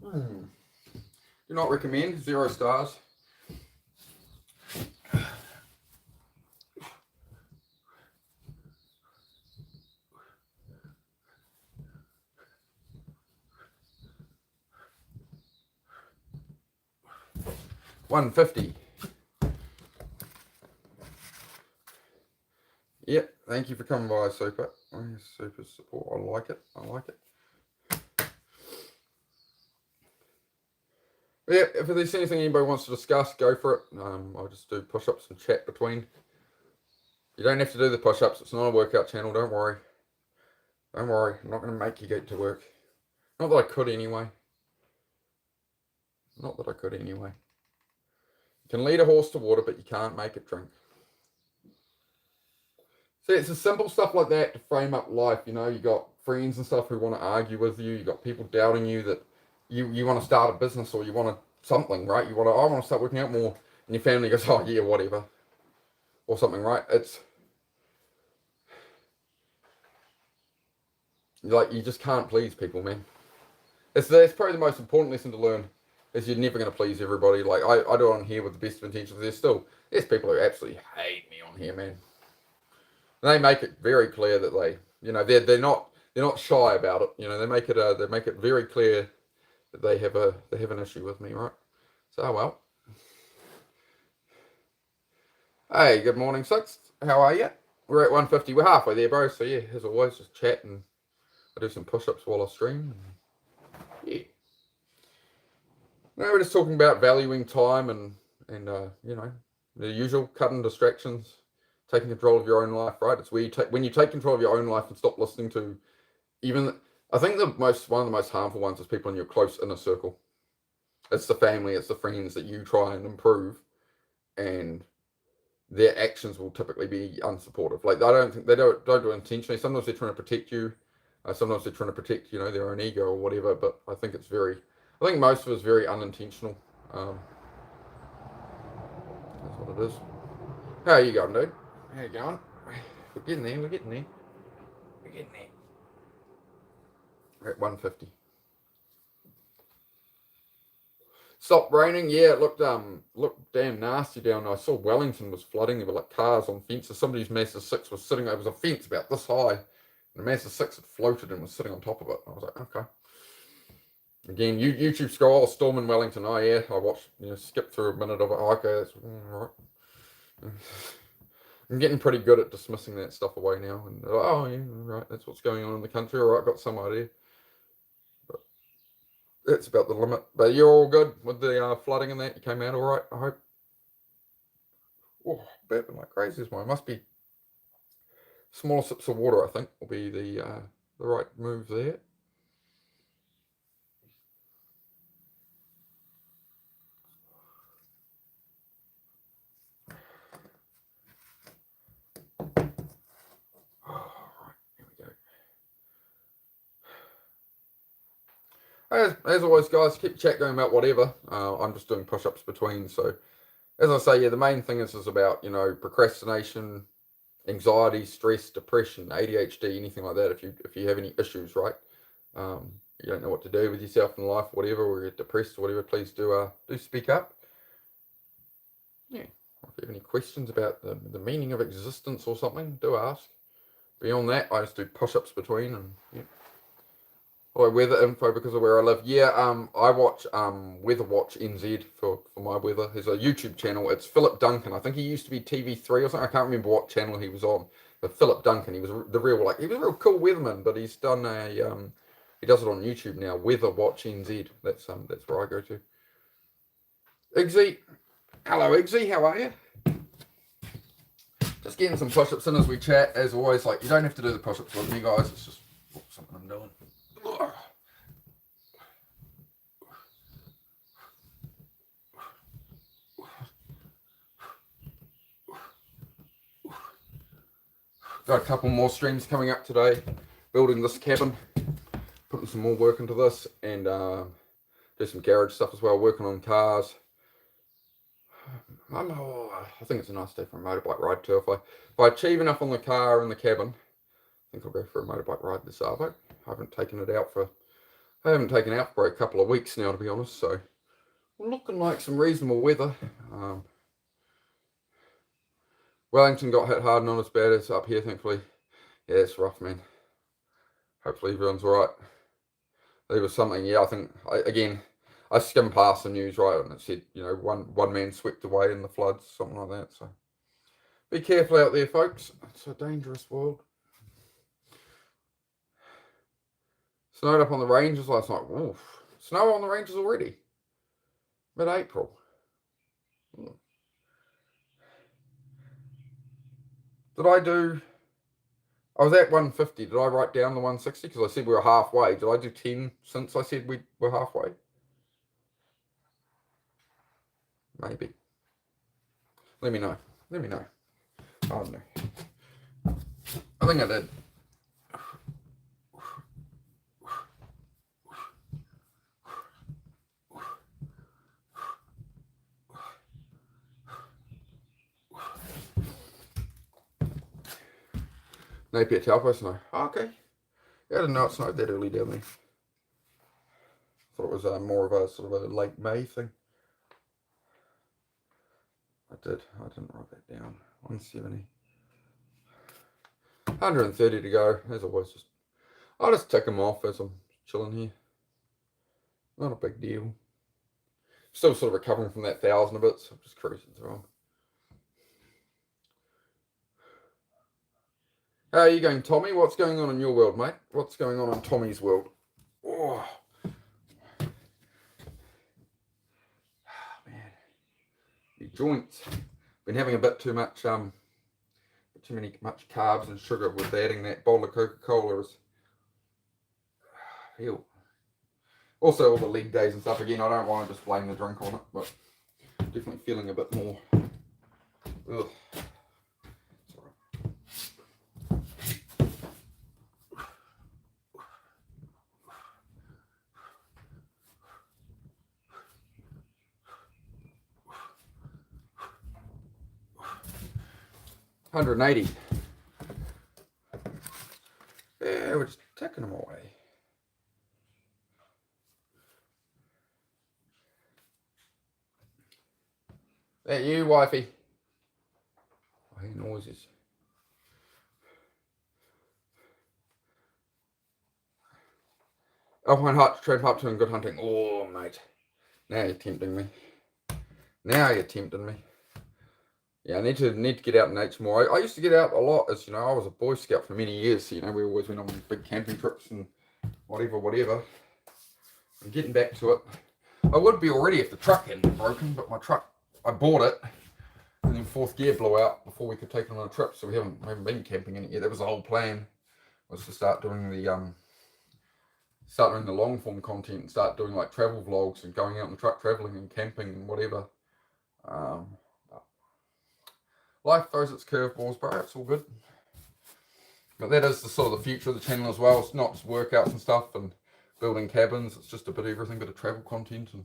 Do not recommend. 0 stars. $150. Yep, thank you for coming by, Super. Oh, super support. I like it. Yeah, if there's anything anybody wants to discuss, go for it. I'll just do push-ups and chat between. You don't have to do the push-ups. It's not a workout channel. Don't worry. I'm not going to make you get to work. Not that I could anyway. You can lead a horse to water, but you can't make it drink. See, it's the simple stuff like that to frame up life. You got friends and stuff who want to argue with you. You got people doubting you that you want to start a business or you want something, right? I want to start working out more. And your family goes, oh, yeah, whatever. Or something, right? It's like, you just can't please people, man. It's probably the most important lesson to learn, is you're never going to please everybody. Like, I do it on here with the best of intentions. There's people who absolutely hate me on here, man. And they make it very clear that they're not shy about it. They make it very clear that they have an issue with me, right? So, well. Hey, good morning, Sixth. How are you? We're at 150. We're halfway there, bro. So yeah, as always, just chat and I do some push-ups while I stream. Yeah. Now we're just talking about valuing time and the usual, cutting distractions, taking control of your own life, right? It's where when you take control of your own life and stop listening to I think one of the most harmful ones is people in your close inner circle. It's the family, it's the friends that you try and improve, and their actions will typically be unsupportive. Like, I don't think they don't do it intentionally. Sometimes they're trying to protect you. Sometimes they're trying to protect, their own ego or whatever. But I think most of it's very unintentional. That's what it is. How are you going, dude? How you going? We're getting there. We're at 150. Stopped raining. Yeah, it looked damn nasty down there. I saw Wellington was flooding. There were like cars on fences. Somebody's Mazda 6 was sitting. There was a fence about this high, and the Mazda 6 had floated and was sitting on top of it. I was like, okay. Again, YouTube scroll, storm in Wellington. Oh yeah, I watched. Skip through a minute of it. Oh, okay, that's all right. I'm getting pretty good at dismissing that stuff away now. And oh yeah, right, that's what's going on in the country. All right, got some idea. That's about the limit. But you're all good with the flooding and that? You came out all right, I hope? Oh, bapping like crazy this morning. Must be smaller sips of water, I think, will be the right move there. As always, guys, keep chat going about whatever. I'm just doing push-ups between. So, as I say, yeah, the main thing is about, procrastination, anxiety, stress, depression, ADHD, anything like that. If you have any issues, right? You don't know what to do with yourself in life, whatever, or you're depressed or whatever, please do speak up. Yeah. If you have any questions about the meaning of existence or something, do ask. Beyond that, I just do push-ups between, and yeah. Oh, weather info because of where I live. Yeah, I watch Weather Watch NZ for my weather. There's a YouTube channel. It's Philip Duncan. I think he used to be TV3 or something. I can't remember what channel he was on. But Philip Duncan, he was he was a real cool weatherman. But he's done he does it on YouTube now. Weather Watch NZ. That's where I go to. Iggsy, hello Iggsy, how are you? Just getting some push-ups in as we chat. As always, you don't have to do the push-ups with me, guys. It's just something I'm doing. Got a couple more streams coming up today. Building this cabin, putting some more work into this, and do some garage stuff as well. Working on cars. I think it's a nice day for a motorbike ride too. If I achieve enough on the car and the cabin, I think I'll go for a motorbike ride this Arvo. I haven't taken it out for a couple of weeks now, to be honest. So looking like some reasonable weather. Wellington got hit hard, not as bad as up here, thankfully. Yeah, it's rough, man. Hopefully everyone's all right. There was something, yeah, I think, I skimmed past the news, right, and it said, one man swept away in the floods, something like that. So be careful out there, folks. It's a dangerous world. Snowed up on the ranges last night. Oof. Snow on the ranges already. Mid-April. I was at 150. Did I write down the 160? Because I said we were halfway. Did I do 10 since I said we were halfway? Maybe. Let me know. I don't know. I think I did. Napier Taupo snow. Oh, okay. Yeah, I didn't know it snowed that early down there. Thought it was more of a sort of a late May thing. I didn't write that down. 170. 130 to go. As always, I'll just tick them off as I'm chilling here. Not a big deal. Still sort of recovering from that 1,000 a bit, so I'm just cruising through them. How are you going, Tommy? What's going on in your world, mate? What's going on in Tommy's world? Oh, man. The joints. Been having a bit too much, much carbs and sugar with adding that bowl of Coca-Cola. Ew. Also, all the leg days and stuff. Again, I don't want to just blame the drink on it, but definitely feeling a bit more. Ugh. 180. Yeah, we're just taking them away. That you, wifey? I hear noises. Alpine Hut, trade up to and good hunting. Oh, mate. Now you're tempting me. Yeah, I need to get out in nature more. I used to get out a lot, as you know. I was a Boy Scout for many years. So, we always went on big camping trips and whatever. I'm getting back to it. I would be already if the truck hadn't broken, but my truck, I bought it, and then fourth gear blew out before we could take it on a trip. So we haven't been camping in it yet. That was the whole plan, was to start doing the long form content and start doing like travel vlogs and going out in the truck traveling and camping and whatever. Life throws its curveballs, bro. It's all good. But that is the sort of the future of the channel as well. It's not just workouts and stuff and building cabins. It's just a bit of everything, bit of travel content, and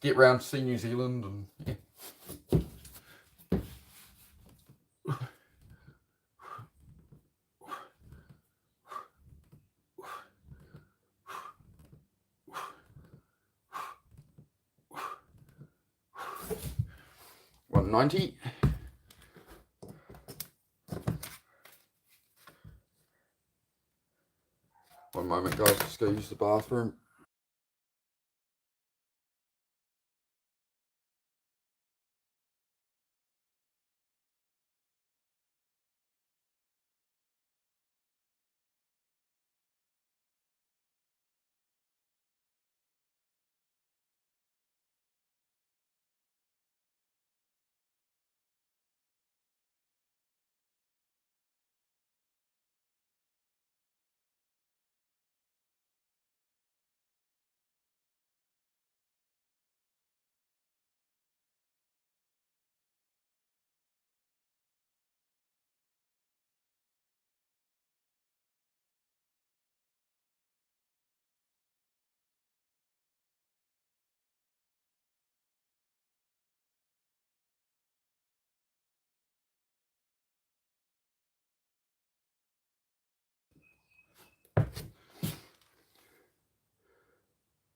get round to see New Zealand, and yeah. 190. One moment, guys, just go use the bathroom.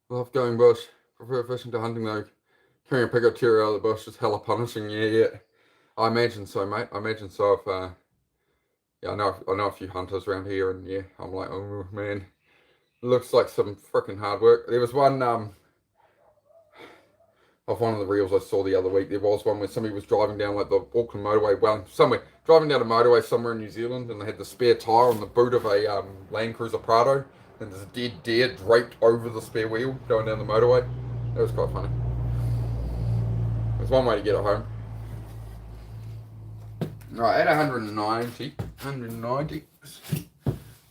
Love going bush. Prefer fishing to hunting though. Carrying a pickup terrier out of the bush is hella punishing. Yeah. I imagine so, mate. I imagine so. If yeah, I know a few hunters around here, and yeah, I'm like, oh man, looks like some freaking hard work. There was one of one of the reels I saw the other week. There was one where somebody was driving down like the Auckland motorway, well, somewhere driving down a motorway somewhere in New Zealand, and they had the spare tire on the boot of a Land Cruiser Prado, and there's a dead deer draped over the spare wheel going down the motorway. That was quite funny. There's one way to get it home. Right, at 190.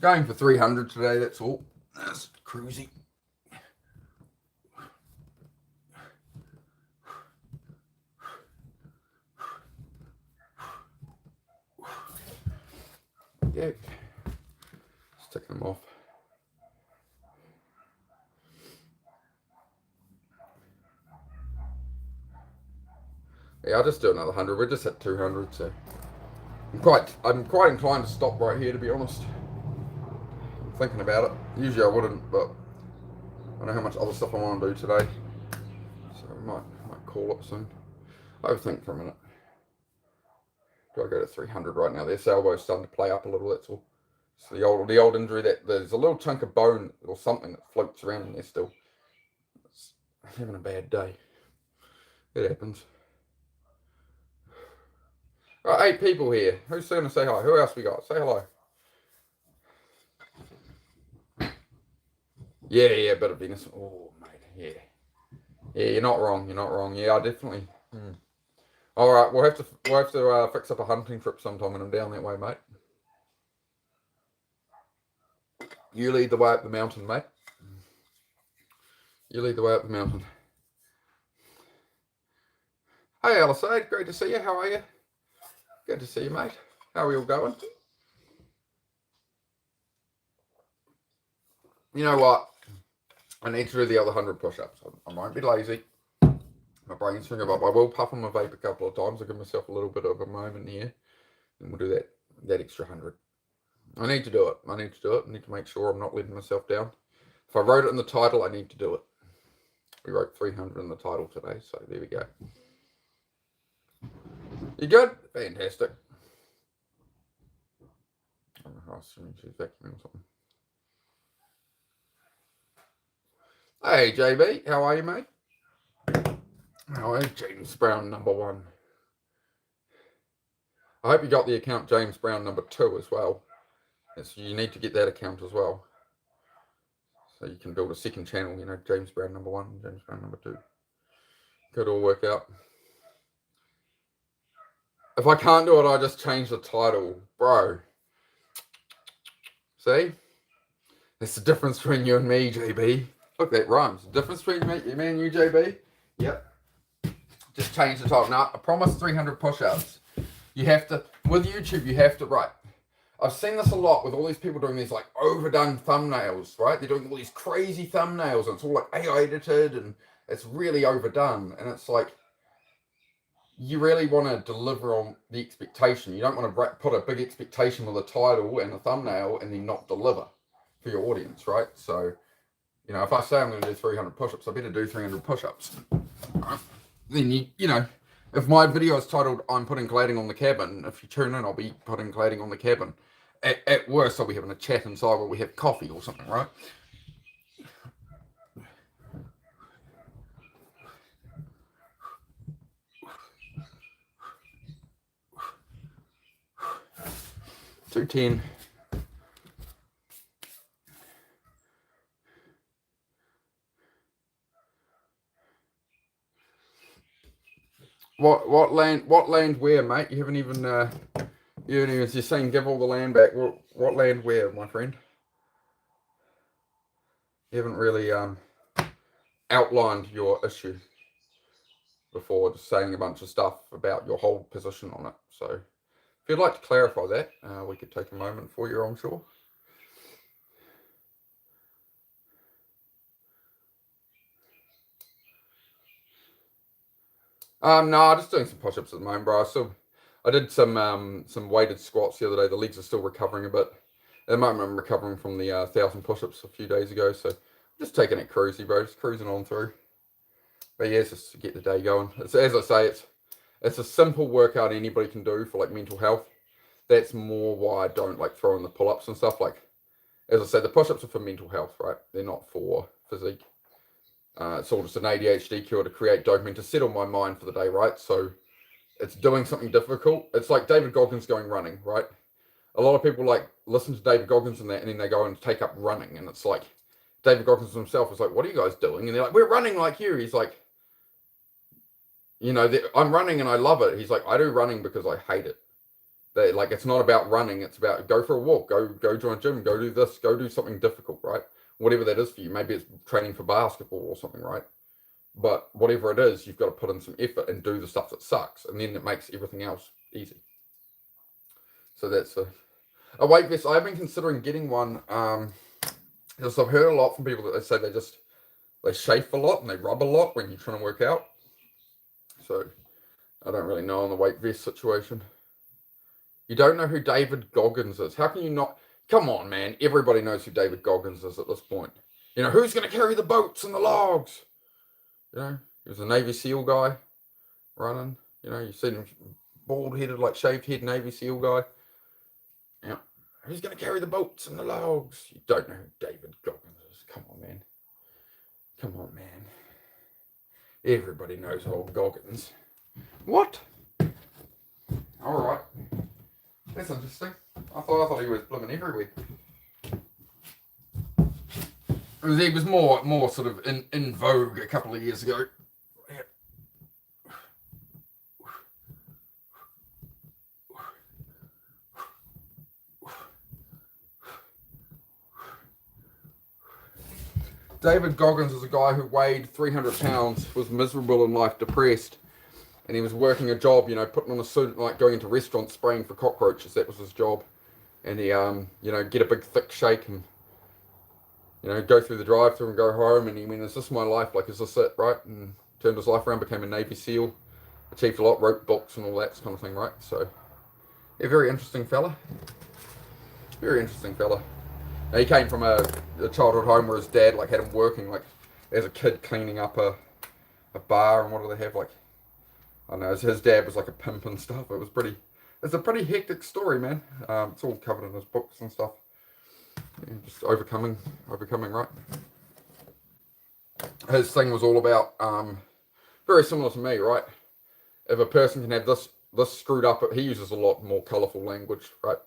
Going for 300 today, that's all. That's cruising. Yeah. Just taking them off. Yeah, I'll just do another 100. We're just at 200, so I'm quite inclined to stop right here, to be honest. I'm thinking about it. Usually I wouldn't, but I know how much other stuff I want to do today, so I might call it soon. Overthink for a minute. Do I go to 300 right now? This elbow's starting to play up a little. That's all. So the old injury, that there's a little chunk of bone or something that floats around in there still. It's having a bad day. It happens. Right, 8 people here. Who's going to say hi? Who else we got? Say hello. Yeah, a bit of Venus. Oh, mate, yeah, you're not wrong. Yeah, I definitely. All right, we'll have to fix up a hunting trip sometime when I'm down that way, mate. You lead the way up the mountain, mate. You lead the way up the mountain. Hey, Alisade, great to see you. How are you? Good to see you, mate. How are we all going? You know what? I need to do the other 100 push-ups. I won't be lazy. My brain's thinking about. I will puff on my vape a couple of times. I'll give myself a little bit of a moment here, and we'll do that extra 100. I need to do it. I need to make sure I'm not letting myself down. If I wrote it in the title, I need to do it. We wrote 300 in the title today, so there we go. You good? Fantastic. I'm assuming she's vacuuming or something. Hey, JB, how are you, mate? How are you, James Brown #1? I hope you got the account James Brown #2 as well. So you need to get that account as well. So you can build a second channel, you know, James Brown #1, James Brown #2. Could all work out. If I can't do it, I just change the title. Bro. See? That's the difference between you and me, JB. Look, that rhymes. The difference between me and you, JB? Yep. Just change the title. Now, I promise 300 push-ups. You have to, with YouTube, you have to, right. I've seen this a lot with all these people doing these like overdone thumbnails, right? They're doing all these crazy thumbnails and it's all like AI edited and it's really overdone. And it's like, you really want to deliver on the expectation. You don't want to put a big expectation with a title and a thumbnail and then not deliver for your audience, right? So, you know, if I say I'm going to do 300 push-ups, I better do 300 push-ups. Right? Then you know, if my video is titled "I'm putting cladding on the cabin," if you tune in, I'll be putting cladding on the cabin. At worst, I'll be having a chat inside where we have coffee or something, right? $210. What land where, mate? You haven't even you're saying give all the land back. What land where, my friend? You haven't really outlined your issue before, just saying a bunch of stuff about your whole position on it. So if you'd like to clarify that, we could take a moment for you, I'm sure. No, just doing some push-ups at the moment, bro. I did some weighted squats the other day. The legs are still recovering a bit. At the moment, I'm recovering from the 1,000 push-ups a few days ago, so just taking it cruisy, bro. Just cruising on through. But yeah, it's just to get the day going. It's, as I say, it's a simple workout anybody can do for like mental health. That's more why I don't like throwing the pull-ups and stuff. Like, as I said, the push-ups are for mental health, right? They're not for physique. It's all just an ADHD cure to create dopamine to settle my mind for the day, right? So it's doing something difficult. It's like David Goggins going running, right? A lot of people like listen to David Goggins and that, and then they go and take up running, and it's like David Goggins himself is like, "What are you guys doing?" And they're like, "We're running like you." He's like, "You know, I'm running and I love it." He's like, "I do running because I hate it." Like, it's not about running; it's about go for a walk, go join a gym, go do this, go do something difficult, right? Whatever that is for you. Maybe it's training for basketball or something, right? But whatever it is, you've got to put in some effort and do the stuff that sucks, and then it makes everything else easy. So that's a weight vest. I've been considering getting one. Because I've heard a lot from people that they say they chafe a lot and they rub a lot when you're trying to work out. So I don't really know on the weight vest situation. You don't know who David Goggins is. How can you not? Come on, man. Everybody knows who David Goggins is at this point. You know, who's going to carry the boats and the logs? You know, he was a Navy SEAL guy running. You know, you've seen him bald-headed, like shaved head Navy SEAL guy. Yeah. Who's going to carry the boats and the logs? You don't know who David Goggins is. Come on, man. Come on, man. Everybody knows old Goggins. What? All right. That's interesting. I thought he was blooming everywhere. He was more sort of in vogue a couple of years ago. David Goggins is a guy who weighed 300 pounds, was miserable in life, depressed, and he was working a job, you know, putting on a suit, like going into restaurants, spraying for cockroaches. That was his job. And he, you know, get a big thick shake and, you know, go through the drive-thru and go home. And he went, "Is this my life? Like, is this it, right?" And turned his life around, became a Navy SEAL, achieved a lot, wrote books and all that kind of thing, right? So, a very interesting fella. Very interesting fella. Now, he came from a childhood home where his dad like had him working like as a kid cleaning up a bar, and what do they have, like, I don't know, his dad was like a pimp and stuff. It's a pretty hectic story, man. It's all covered in his books and stuff. Yeah, just overcoming, right? His thing was all about very similar to me, right? If a person can have this screwed up, he uses a lot more colourful language, right?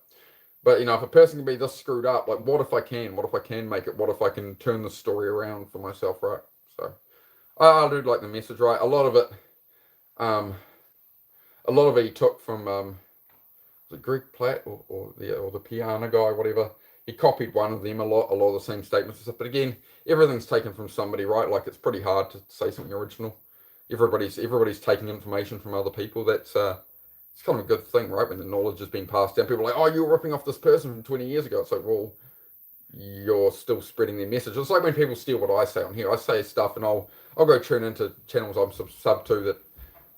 But, you know, if a person can be this screwed up, like, what if I can? What if I can make it? What if I can turn the story around for myself, right? So, I do like the message, right? A lot of it he took from, was it Greg Platt or the piano guy, whatever. He copied one of them a lot of the same statements and stuff. But again, everything's taken from somebody, right? Like, it's pretty hard to say something original. Everybody's taking information from other people. That's it's kind of a good thing, right? When the knowledge has been passed down, people are like, oh, you were ripping off this person from 20 years ago. It's like, well, you're still spreading their message. It's like when people steal what I say on here. I say stuff and I'll go tune into channels I'm sub to that,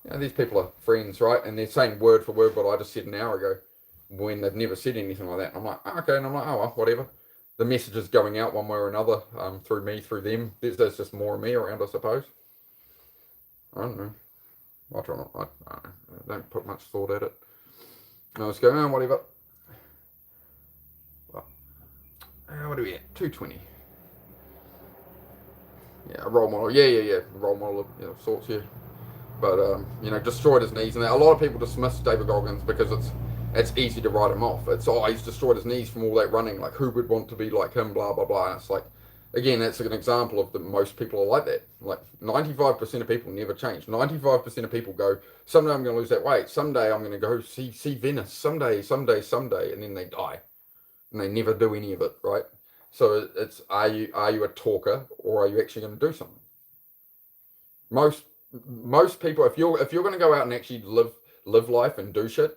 you know, these people are friends, right? And they're saying word for word what I just said an hour ago when they've never said anything like that. And I'm like, oh, okay. And I'm like, oh, well, whatever. The message is going out one way or another, through me, through them. There's just more of me around, I suppose. I don't know. I try not. I don't put much thought at it. I was going, oh, whatever. What are we at? 220. Yeah, a role model. Yeah. Role model of, you know, sorts, yeah. But you know, destroyed his knees, and a lot of people dismiss David Goggins because it's easy to write him off. It's, oh, he's destroyed his knees from all that running. Like, who would want to be like him? Blah blah blah. And it's like, again, that's an example of that most people are like that. Like 95% of people never change. 95% of people go, someday I'm going to lose that weight. Someday I'm going to go see Venice. Someday, and then they die, and they never do any of it. Right. So it's, are you a talker, or are you actually going to do something? Most people, if you're going to go out and actually live life and do shit,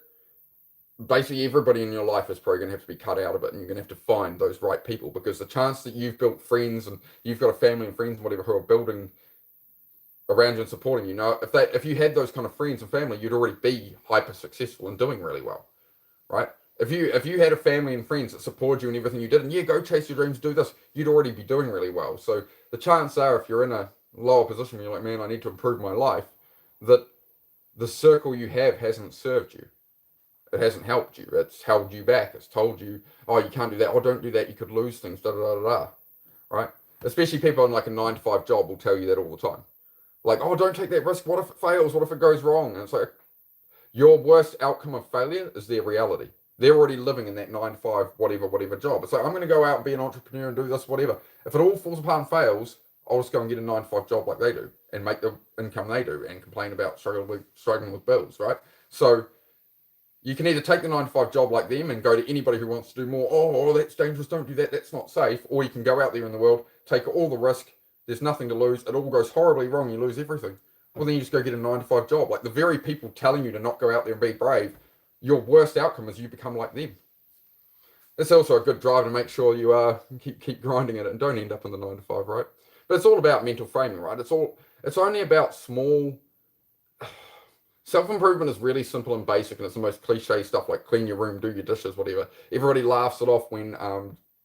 basically everybody in your life is probably going to have to be cut out of it, and you're going to have to find those right people, because the chance that you've built friends and you've got a family and friends and whatever who are building around you and supporting you, know, if you had those kind of friends and family, you'd already be hyper successful and doing really well, right? If you had a family and friends that supported you in everything you did, and yeah, go chase your dreams, do this, you'd already be doing really well. So the chances are, if you're in a lower position, you're like, man, I need to improve my life, that the circle you have hasn't served you. It hasn't helped you. It's held you back. It's told you, oh, you can't do that. Oh, don't do that. You could lose things. Da da da da. Right? Especially people in like a 9 to 5 job will tell you that all the time. Like, oh, don't take that risk. What if it fails? What if it goes wrong? And it's like, your worst outcome of failure is their reality. They're already living in that 9 to 5 whatever job. It's like, I'm going to go out and be an entrepreneur and do this, whatever. If it all falls apart and fails, I'll just go and get a 9 to 5 job like they do and make the income they do and complain about struggling with bills, right? So you can either take the 9 to 5 job like them and go to anybody who wants to do more. Oh, that's dangerous. Don't do that. That's not safe. Or you can go out there in the world, take all the risk. There's nothing to lose. It all goes horribly wrong. You lose everything. Well, then you just go get a 9 to 5 job. Like the very people telling you to not go out there and be brave, your worst outcome is you become like them. It's also a good drive to make sure you keep grinding at it and don't end up in the 9 to 5, right? But it's all about mental framing, right? It's only about small. Self-improvement is really simple and basic, and it's the most cliche stuff like clean your room, do your dishes, whatever. Everybody laughs it off when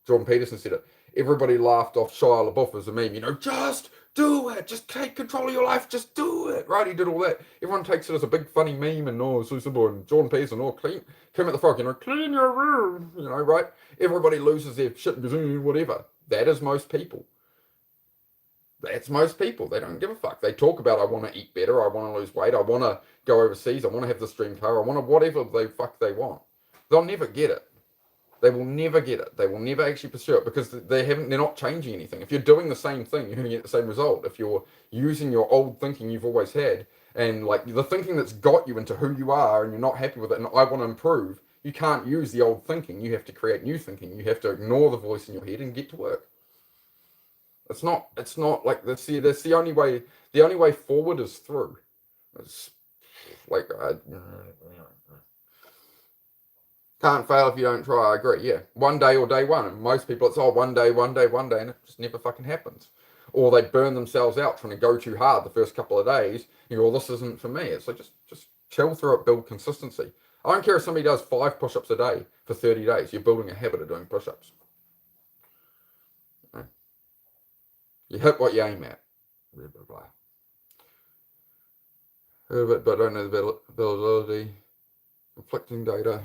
Jordan Peterson said it. Everybody laughed off Shia LaBeouf as a meme. You know, just do it. Just take control of your life. Just do it. Right? He did all that. Everyone takes it as a big funny meme, and oh, so simple. And Jordan Peterson, oh, Kermit the Frog, you know, clean your room. You know, right? Everybody loses their shit and goes, whatever. That is most people. That's most people. They don't give a fuck. They talk about, I want to eat better, I want to lose weight, I want to go overseas, I want to have this dream car, I want to whatever they want. They'll never get it. They will never get it. They will never actually pursue it because they're not changing anything. If you're doing the same thing, you're going to get the same result. If you're using your old thinking you've always had, and like the thinking that's got you into who you are, and you're not happy with it, and I want to improve, you can't use the old thinking. You have to create new thinking. You have to ignore the voice in your head and get to work. It's not like that's the only way. The only way forward is through. It's like can't fail if you don't try. I agree. Yeah, one day or day one. And most people, it's one day, and it just never fucking happens. Or they burn themselves out trying to go too hard the first couple of days. You go, well, this isn't for me. It's like just chill through it, build consistency. I don't care if somebody does 5 push-ups a day for 30 days. You're building a habit of doing push-ups. You hit what you aim at. Blah, blah, blah. Heard of it, but don't know the availability. Conflicting data.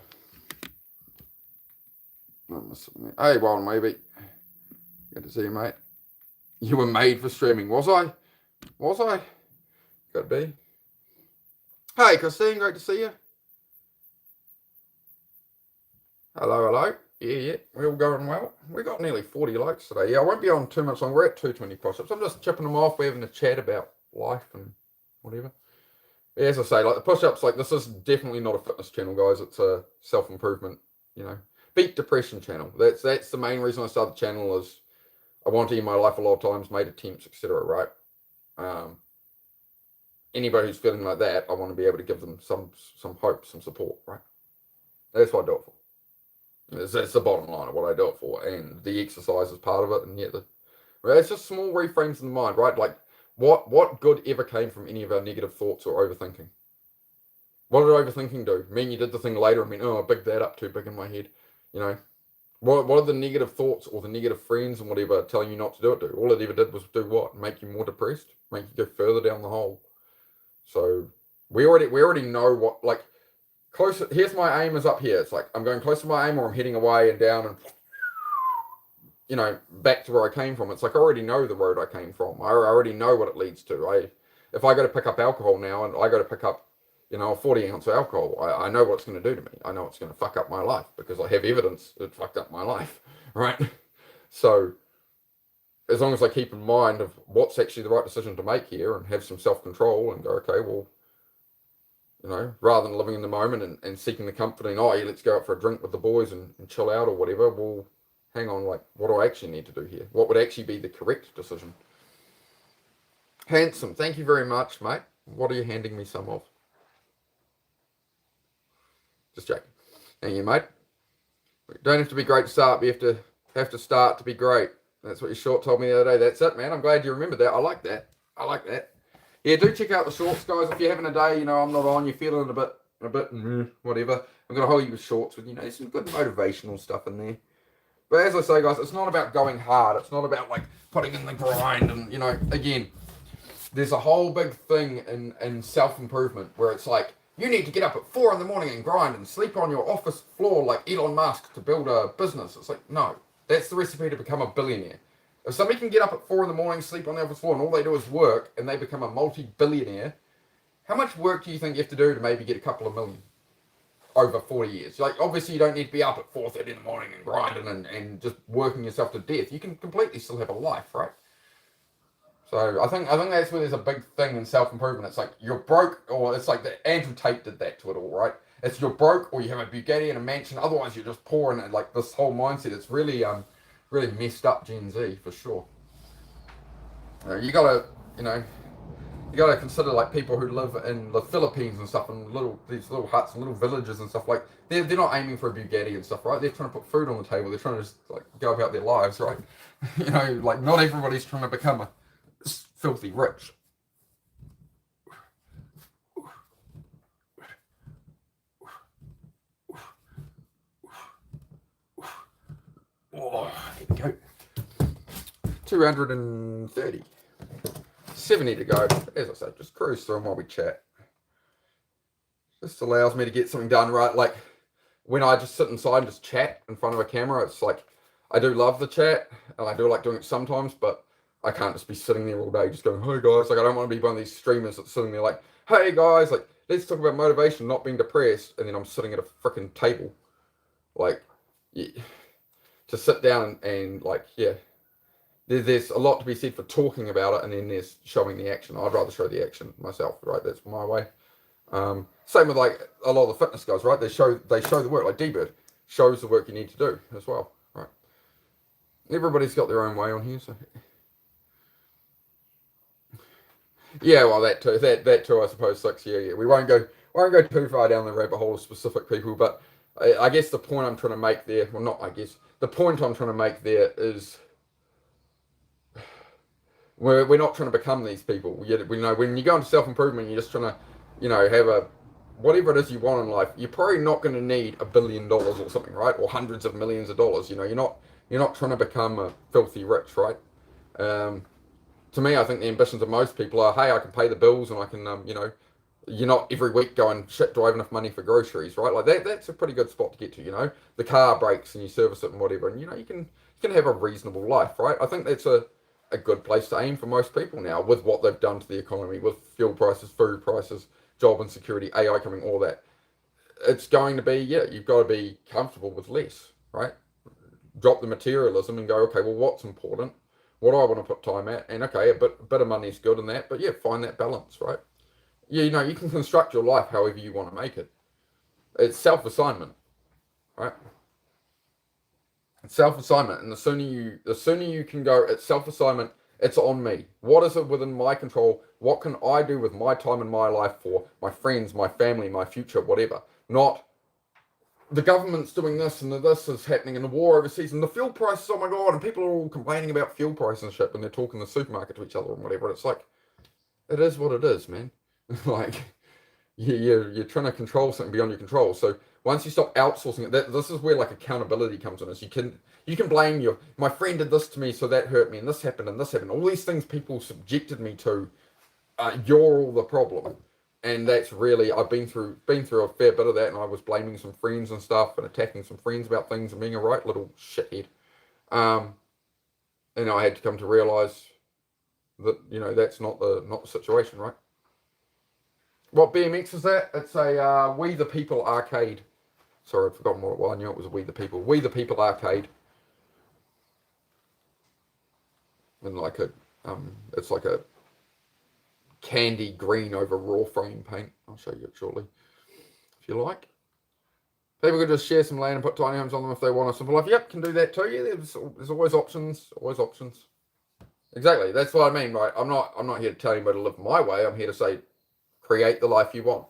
Hey, Wild Maybe. Good to see you, mate. You were made for streaming. Was I? Could be. Hey, Christine, great to see you. Hello. Yeah, we're all going well. We got nearly 40 likes today. Yeah, I won't be on too much longer. We're at 220 push-ups. I'm just chipping them off. We're having a chat about life and whatever. Yeah, as I say, like the push-ups, like this is definitely not a fitness channel, guys. It's a self-improvement, beat depression channel. That's the main reason I started the channel is I wanted to end my life a lot of times, made attempts, etc. Right? anybody who's feeling like that, I want to be able to give them some hope, some support, right? That's what I do it for. That's the bottom line of what I do it for, and the exercise is part of it. And yet, it's just small reframes in the mind, right? Like, what good ever came from any of our negative thoughts or overthinking? What did overthinking do? Mean you did the thing later and mean, oh, I bigged that up too big in my head, you know? What are the negative thoughts or the negative friends and whatever telling you not to do it do? All it ever did was do what? Make you more depressed, make you go further down the hole. So we already know what, like, closer. Here's my aim is up here. It's like I'm going close to my aim, or I'm heading away and down and, you know, back to where I came from. It's like I already know the road I came from. I already know what it leads to. If I go to pick up alcohol now and I go to pick up, you know, a 40-ounce of alcohol, I know what it's going to do to me. I know it's going to fuck up my life because I have evidence it fucked up my life, right? So as long as I keep in mind of what's actually the right decision to make here and have some self-control and go, okay, well, you know, rather than living in the moment and seeking the comfort in, oh, yeah, let's go out for a drink with the boys and chill out or whatever, well, hang on, like, what do I actually need to do here? What would actually be the correct decision? Handsome, thank you very much, mate. What are you handing me some of? Just joking. Thank you, mate. You don't have to be great to start, but you have to start to be great. That's what your short told me the other day. That's it, man. I'm glad you remembered that. I like that. Yeah, do check out the shorts, guys. If you're having a day, you know, I'm not on, you're feeling a bit, whatever. I'm going to hold you with shorts with, you know, there's some good motivational stuff in there. But as I say, guys, it's not about going hard. It's not about, like, putting in the grind. And, you know, again, there's a whole big thing in self-improvement where it's like, you need to get up at 4 in the morning and grind and sleep on your office floor like Elon Musk to build a business. It's like, no, that's the recipe to become a billionaire. If somebody can get up at 4 in the morning, sleep on the office floor, and all they do is work, and they become a multi-billionaire, how much work do you think you have to do to maybe get a couple of million over 40 years? Like, obviously, you don't need to be up at 4:30 in the morning and grinding and just working yourself to death. You can completely still have a life, right? So I think that's where there's a big thing in self-improvement. It's like you're broke, or it's like Andrew Tate did that to it all, right? It's you're broke, or you have a Bugatti and a mansion. Otherwise, you're just poor, and like this whole mindset. It's really really messed up Gen Z for sure. You gotta consider like people who live in the Philippines and stuff, in these little huts and little villages and stuff. Like they're not aiming for a Bugatti and stuff, right? They're trying to put food on the table. They're trying to just like go about their lives, right? You know, like not everybody's trying to become filthy rich. Oh, here we go. 230. 70 to go. As I said, just cruise through them while we chat. This allows me to get something done, right? Like when I just sit inside and just chat in front of a camera, it's like I do love the chat and I do like doing it sometimes, but I can't just be sitting there all day just going, hey guys, like I don't want to be one of these streamers that's sitting there like, hey guys, like let's talk about motivation, not being depressed, and then I'm sitting at a freaking table. Like, yeah, to sit down and like, yeah, there's a lot to be said for talking about it, and then there's showing the action. I'd rather show the action myself, right? That's my way. Same with like a lot of the fitness guys, right? They show the work. Like D-Bird shows the work you need to do as well, right? Everybody's got their own way on here, so. Yeah, well, that too, I suppose. 6, yeah. We won't go too far down the rabbit hole of specific people, but I guess the point I'm trying to make there, well, not I guess, the point I'm trying to make there is we're not trying to become these people. We know when you go into self-improvement, you're just trying to, you know, have a whatever it is you want in life. You're probably not going to need $1 billion or something, right? Or hundreds of millions of dollars. You know, you're not trying to become a filthy rich, right? To me, I think the ambitions of most people are, hey, I can pay the bills and I can, you know, you're not every week going, shit, do I have enough money for groceries, right? Like that's a pretty good spot to get to, you know. The car breaks and you service it and whatever, and you know, you can have a reasonable life, right? I think that's a good place to aim for most people now with what they've done to the economy, with fuel prices, food prices, job insecurity, AI coming, all that. It's going to be, yeah, you've got to be comfortable with less, right? Drop the materialism and go, okay, well, what's important? What do I want to put time at? And okay, a bit of money is good in that, but yeah, find that balance, right? Yeah, you know, you can construct your life however you want to make it. It's self-assignment, right? It's self-assignment, and the sooner you can go, it's self-assignment It's on me. What is it within my control? What can I do with my time and my life for my friends, my family, my future, whatever? Not the government's doing this and this is happening in the war overseas and the fuel prices, oh my God, and people are all complaining about fuel prices and shit when they're talking in the supermarket to each other and whatever. It's like, it is what it is, man. Like, you're trying to control something beyond your control. So once you stop outsourcing it, this is where like accountability comes in. Is you can blame my friend did this to me, so that hurt me, and this happened, and this happened. All these things people subjected me to. You're all the problem, and that's really I've been through a fair bit of that, and I was blaming some friends and stuff, and attacking some friends about things, and being a right little shithead. And I had to come to realize that that's not the situation, right? What BMX is that? It's a We the People arcade. Sorry, I'd forgotten what it was. I knew it was We the People. We the People arcade. And like it's like a candy green over raw frame paint. I'll show you it shortly, if you like. People could just share some land and put tiny homes on them if they want a simple life. Yep, can do that too. Yeah, there's always options. Always options. Exactly. That's what I mean, right? I'm not here to tell anybody to live my way. I'm here to say, create the life you want.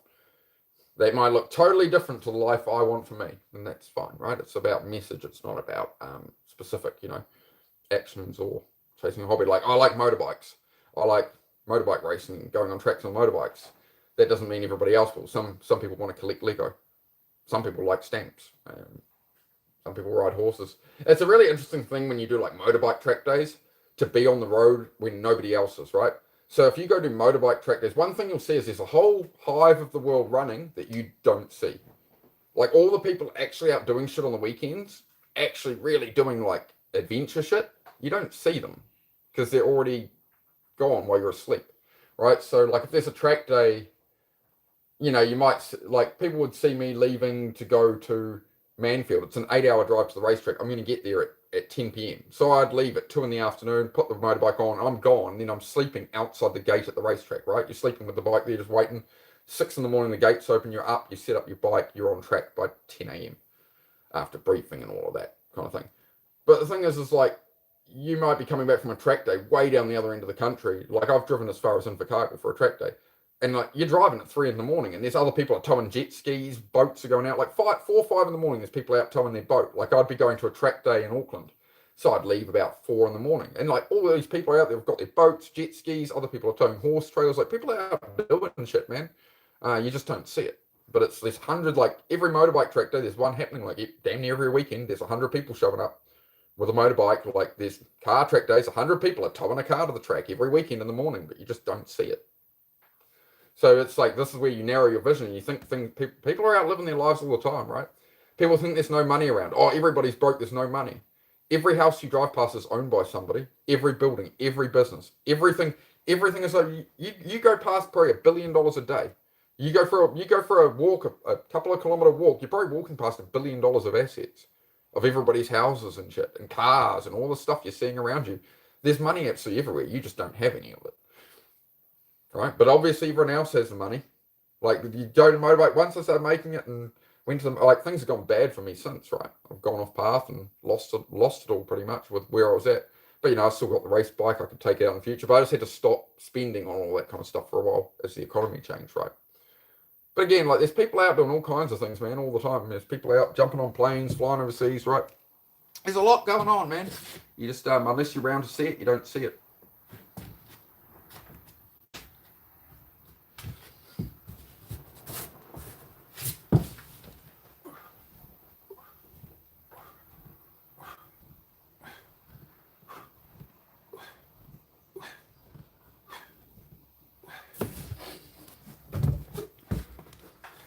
That might look totally different to the life I want for me, and that's fine, right? It's about message. It's not about specific, actions or chasing a hobby. Like I like motorbikes. I like motorbike racing, going on tracks on motorbikes. That doesn't mean everybody else will. Some people want to collect Lego. Some people like stamps. Some people ride horses. It's a really interesting thing when you do like motorbike track days to be on the road when nobody else is, right? So if you go to motorbike track days, one thing you'll see is there's a whole hive of the world running that you don't see. Like all the people actually out doing shit on the weekends, actually really doing like adventure shit, you don't see them because they're already gone while you're asleep, right? So like if there's a track day, you might like people would see me leaving to go to Manfield. It's an 8-hour drive to the racetrack. I'm going to get there at 10 p.m. So I'd leave at 2 in the afternoon, put the motorbike on, I'm gone. Then I'm sleeping outside the gate at the racetrack, right? You're sleeping with the bike there, just waiting. 6 in the morning, the gates open, you're up, you set up your bike, you're on track by 10 a.m. after briefing and all of that kind of thing. But the thing is like, you might be coming back from a track day way down the other end of the country. Like I've driven as far as Invercargill for a track day. And like you're driving at 3 in the morning and there's other people are towing jet skis, boats are going out, like 4 or 5 in the morning, there's people out towing their boat. Like I'd be going to a track day in Auckland. So I'd leave about 4 in the morning. And like all these people are out there have got their boats, jet skis, other people are towing horse trailers, like people are out doing shit, man. You just don't see it. But there's 100, like every motorbike track day, there's one happening like damn near every weekend. There's 100 people showing up with a motorbike. Like there's car track days, 100 people are towing a car to the track every weekend in the morning, but you just don't see it. So it's like, this is where you narrow your vision. You think people are out living their lives all the time, right? People think there's no money around. Oh, everybody's broke, there's no money. Every house you drive past is owned by somebody. Every building, every business, everything is like, you go past probably $1 billion a day. You go for a walk, a couple of kilometer walk, you're probably walking past $1 billion of assets, of everybody's houses and shit, and cars and all the stuff you're seeing around you. There's money absolutely everywhere. You just don't have any of it. Right? But obviously everyone else has the money. Like you go to motorbike, once I started making it and went to them, like things have gone bad for me since, right? I've gone off path and lost it all pretty much with where I was at. But I still got the race bike, I could take it out in the future, but I just had to stop spending on all that kind of stuff for a while as the economy changed, right? But again, like there's people out doing all kinds of things, man, all the time. There's people out jumping on planes, flying overseas, right? There's a lot going on, man. You just, unless you're around to see it, you don't see it.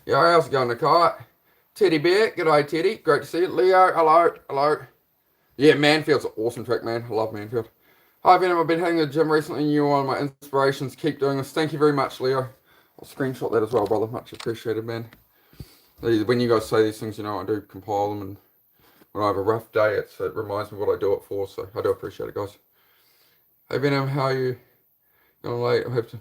Yeah, how's it going, Nakai? Teddy Bear, g'day Teddy, great to see you. Leo, hello. Yeah, Manfield's an awesome track, man. I love Manfield. Hi, Venom, I've been hitting the gym recently and you're one of my inspirations. Keep doing this. Thank you very much, Leo. I'll screenshot that as well, brother. Much appreciated, man. When you guys say these things, I do compile them, and when I have a rough day, it reminds me what I do it for, so I do appreciate it, guys. Hey, Venom, how are you? Going late? I have to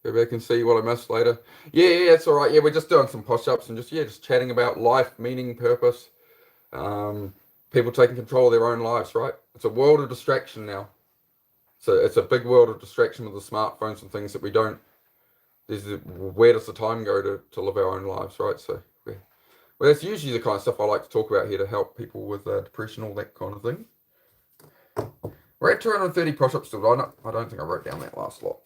go back and see what I missed later. Yeah, it's all right. Yeah, we're just doing some push-ups and just chatting about life, meaning, purpose. People taking control of their own lives, right? It's a world of distraction now. So it's a big world of distraction with the smartphones and things that we don't. Where does the time go to live our own lives, right? So well, that's usually the kind of stuff I like to talk about here to help people with depression, all that kind of thing. We're at 230 push-ups still. I don't think I wrote down that last lot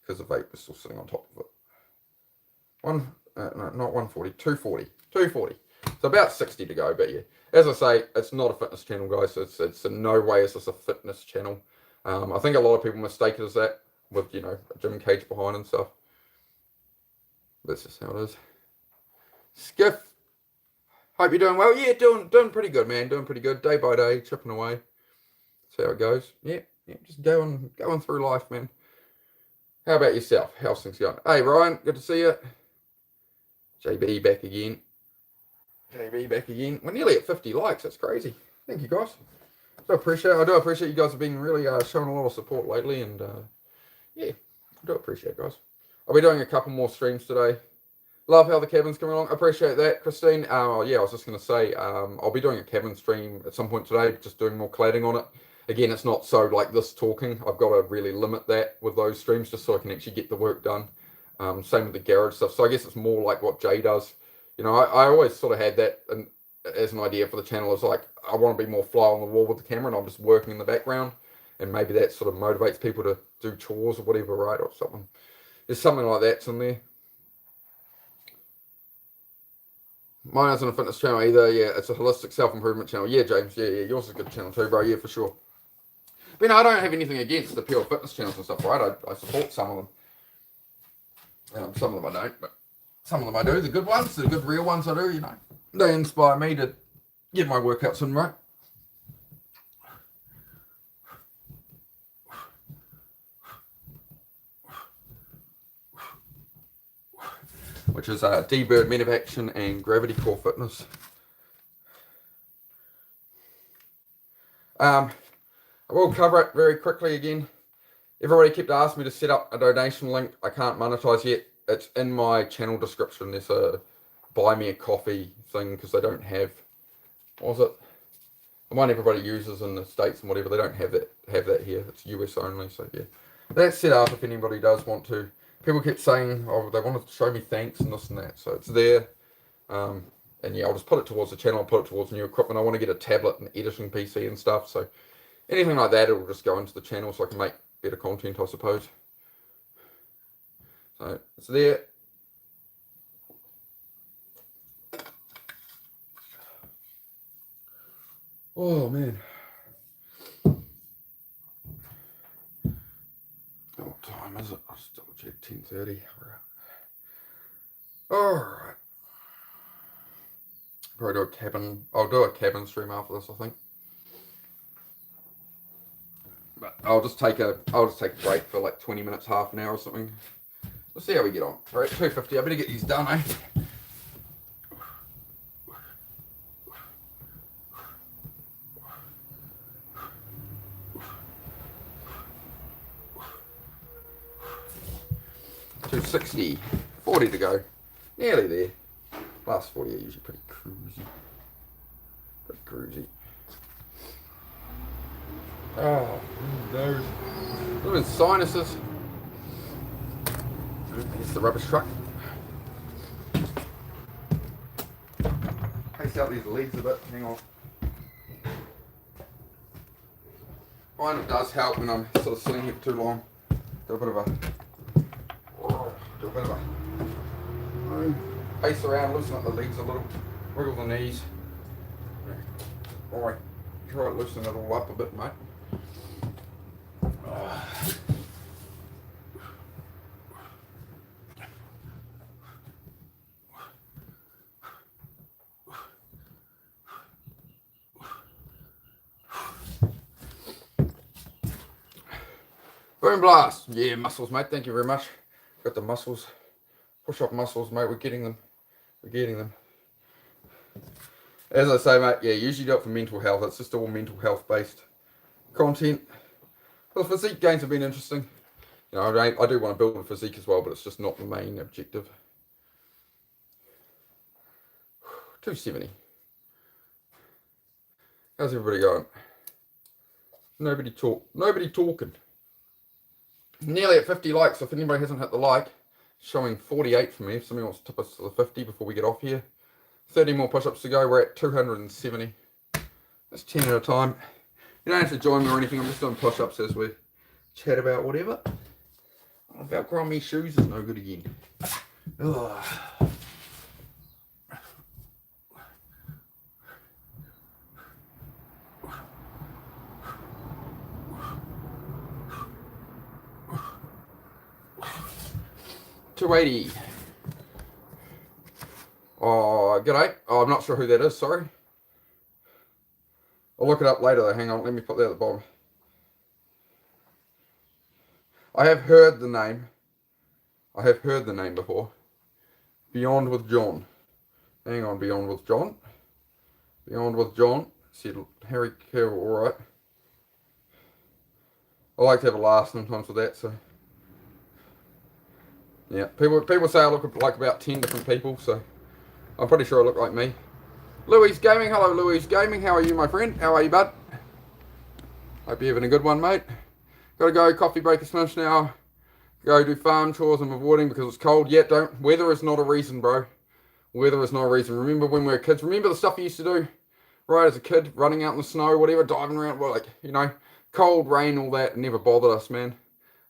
because the vape is still sitting on top of it. No, not 140, 240. 240. So about 60 to go, but yeah. As I say, it's not a fitness channel, guys. It's in no way is this a fitness channel. I think a lot of people mistake it as that with, a gym cage behind and stuff. That's just how it is. Skiff. Hope you're doing well. Yeah, doing pretty good, man. Doing pretty good. Day by day, chipping away. That's how it goes. Yeah, just going through life, man. How about yourself? How's things going? Hey, Ryan, good to see you. JB back again. We're nearly at 50 likes. That's crazy. Thank you, guys. I do appreciate you guys have been really showing a lot of support lately, and yeah, I do appreciate it, guys. I'll be doing a couple more streams today. Love how the cabin's coming along. I appreciate that, Christine. Yeah, I was just going to say, I'll be doing a cabin stream at some point today, just doing more cladding on it. Again, it's not so like this talking. I've got to really limit that with those streams just so I can actually get the work done. Same with the garage stuff. So I guess it's more like what Jay does. I always sort of had that as an idea for the channel. Is like, I want to be more fly on the wall with the camera and I'm just working in the background. And maybe that sort of motivates people to do chores or whatever, right? Or something. There's something like that's in there. Mine isn't a fitness channel either. Yeah, it's a holistic self-improvement channel. Yeah, James. Yeah, yours is a good channel too, bro. Yeah, for sure. But I don't have anything against the pure fitness channels and stuff, right? I support some of them. Some of them I don't, but some of them I do. The good ones, the good real ones I do, They inspire me to get my workouts in, right? Which is D-Bird Men of Action and Gravity Core Fitness. I will cover it very quickly again. Everybody kept asking me to set up a donation link. I can't monetize yet. It's in my channel description. There's a buy me a coffee thing because they don't have, what was it? The one everybody uses in the States and whatever. They don't have that here. It's US only. So yeah, that's set up if anybody does want to. People kept saying, oh, they want to show me thanks and this and that. So it's there. And yeah, I'll just put it towards the channel. I'll put it towards new equipment. I want to get a tablet and editing PC and stuff. So anything like that, it'll just go into the channel so I can make better content, I suppose. So it's there. Oh, man. What time is it? I'll just double check. 10:30. All right. Probably do a cabin. I'll do a cabin stream after this, I think. But I'll just take a break for like 20 minutes, half an hour or something. We'll see how we get on. All right, 2:50. I better get these done, eh? $260, 40 to go. Nearly there. Last 40 are usually pretty cruisy. Oh, those little sinuses. Here's the rubbish truck. Pace out these legs a bit. Hang on. I find it does help when I'm sort of sitting here for too long. Do a bit of a pace around, loosen up the legs a little, wiggle the knees. Alright, try to loosen it all up a bit, mate. Boom blast. Yeah, muscles, mate. Thank you very much. Got the muscles. Push-up muscles, mate. We're getting them. As I say, mate, yeah, usually do it for mental health. It's just all mental health-based content. Well, the physique gains have been interesting. I do want to build a physique as well, but it's just not the main objective. 270. How's everybody going? Nobody talking. Nearly at 50 likes. So if anybody hasn't hit the like, showing 48 for me. If somebody wants to tip us to the 50 before we get off here. 30 more push-ups to go. We're at 270. That's 10 at a time. You don't have to join me or anything. I'm just doing push-ups as we chat about whatever. Oh, Velcro on me shoes is no good again. Ugh. $280. Oh, g'day. Oh, I'm not sure who that is, sorry. I'll look it up later though. Hang on, let me put that at the bottom. I have heard the name. I have heard the name before. Beyond with John. Hang on, Beyond with John. Beyond with John. Said Harry Carroll, alright. I like to have a laugh sometimes with that, so. Yeah, people say I look like about 10 different people, so I'm pretty sure I look like me. Louis Gaming, hello Louis Gaming, how are you my friend? How are you bud? Hope you're having a good one mate. Gotta go, coffee break is finished now. Go do farm chores, I'm avoiding because it's cold. Yeah, don't, weather is not a reason bro. Weather is not a reason. Remember when we were kids, remember the stuff you used to do? Right, as a kid, running out in the snow, whatever, diving around, well, like, you know, cold, rain, all that, never bothered us man.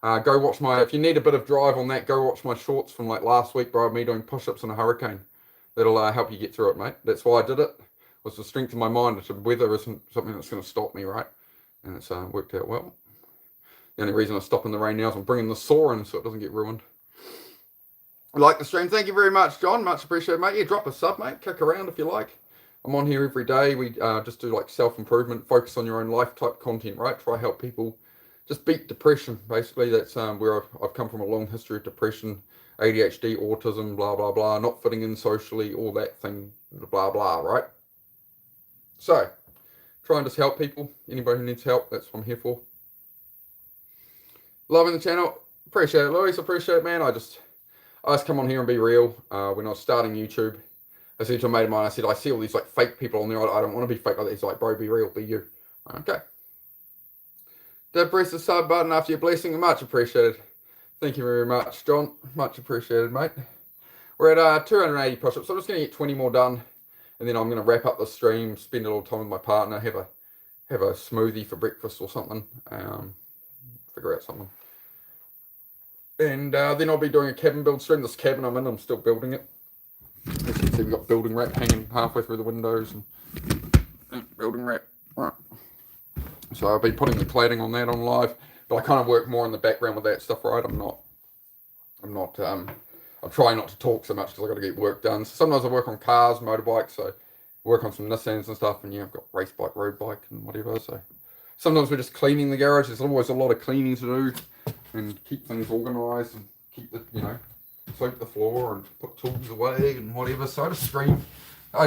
Go watch if you need a bit of drive on that, go watch my shorts from like last week, bro, of me doing push-ups in a hurricane. That'll help you get through it, mate. That's why I did it, was to strengthen my mind. The weather isn't something that's going to stop me, right? And it's worked out well. The only reason I stop in the rain now is I'm bringing the saw in so it doesn't get ruined. I like the stream. Thank you very much, John. Much appreciated, mate. Yeah, drop a sub, mate. Kick around if you like. I'm on here every day. We just do like self-improvement, focus on your own life type content, right? Try to help people just beat depression. Basically, that's where I've come from, a long history of depression, ADHD, autism, blah, blah, blah, not fitting in socially, all that thing, blah, blah, right? So, try and just help people. Anybody who needs help, that's what I'm here for. Loving the channel. Appreciate it, Louis. Appreciate it, man. I just come on here and be real. When I was starting YouTube, I said to a mate of mine, I said, I see all these like fake people on there. I don't want to be fake like that. He's like, bro, be real, be you. Okay. Did press the sub button after your blessing. Much appreciated. Thank you very much, John. Much appreciated, mate. We're at 280 push-ups. So I'm just going to get 20 more done. And then I'm going to wrap up the stream, spend a little time with my partner, have a smoothie for breakfast or something. Figure out something. And then I'll be doing a cabin build stream. This cabin I'm in, I'm still building it. As you can see, we've got building wrap hanging halfway through the windows. And building wrap. Right. So I've been putting the cladding on that on live, but I kind of work more in the background with that stuff, right? I try not to talk so much because I got to get work done. So sometimes I work on cars, motorbikes, so work on some Nissans and stuff, and yeah, I've got race bike, road bike, and whatever. So sometimes we're just cleaning the garage. There's always a lot of cleaning to do, and keep things organised, and keep the, you know, sweep the floor and put tools away and whatever. So I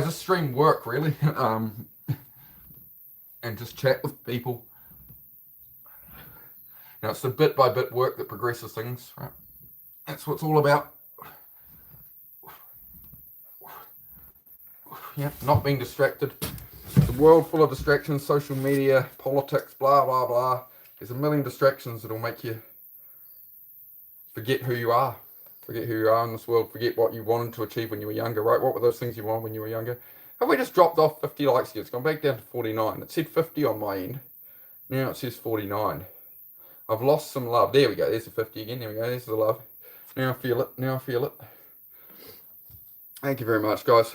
just stream work really. And just chat with people. Now it's the bit by bit work that progresses things, right? That's what it's all about. Yeah, not being distracted. It's a world full of distractions, social media, politics, blah, blah, blah. There's a million distractions that'll make you forget who you are. Forget who you are in this world. Forget what you wanted to achieve when you were younger, right? What were those things you wanted when you were younger? Have we just dropped off 50 likes here? It's gone back down to 49. It said 50 on my end. Now it says 49. I've lost some love. There we go. There's the 50 again. There we go. There's the love. Now I feel it. Now I feel it. Thank you very much, guys.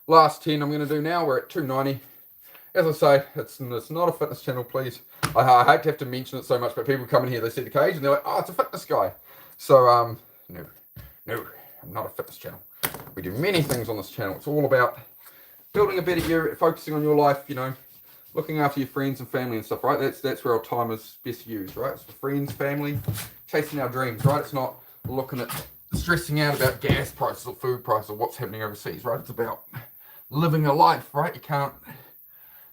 Last 10 I'm going to do now. We're at 290. As I say, it's not a fitness channel, please. I hate to have to mention it so much, but people come in here, they see the cage, and they're like, oh, it's a fitness guy. So, no, I'm not a fitness channel. We do many things on this channel. It's all about building a better you, focusing on your life, you know, looking after your friends and family and stuff, right? That's where our time is best used, right? It's for friends, family, chasing our dreams, right? It's not looking at stressing out about gas prices or food prices or what's happening overseas, right? It's about living a life, right? You can't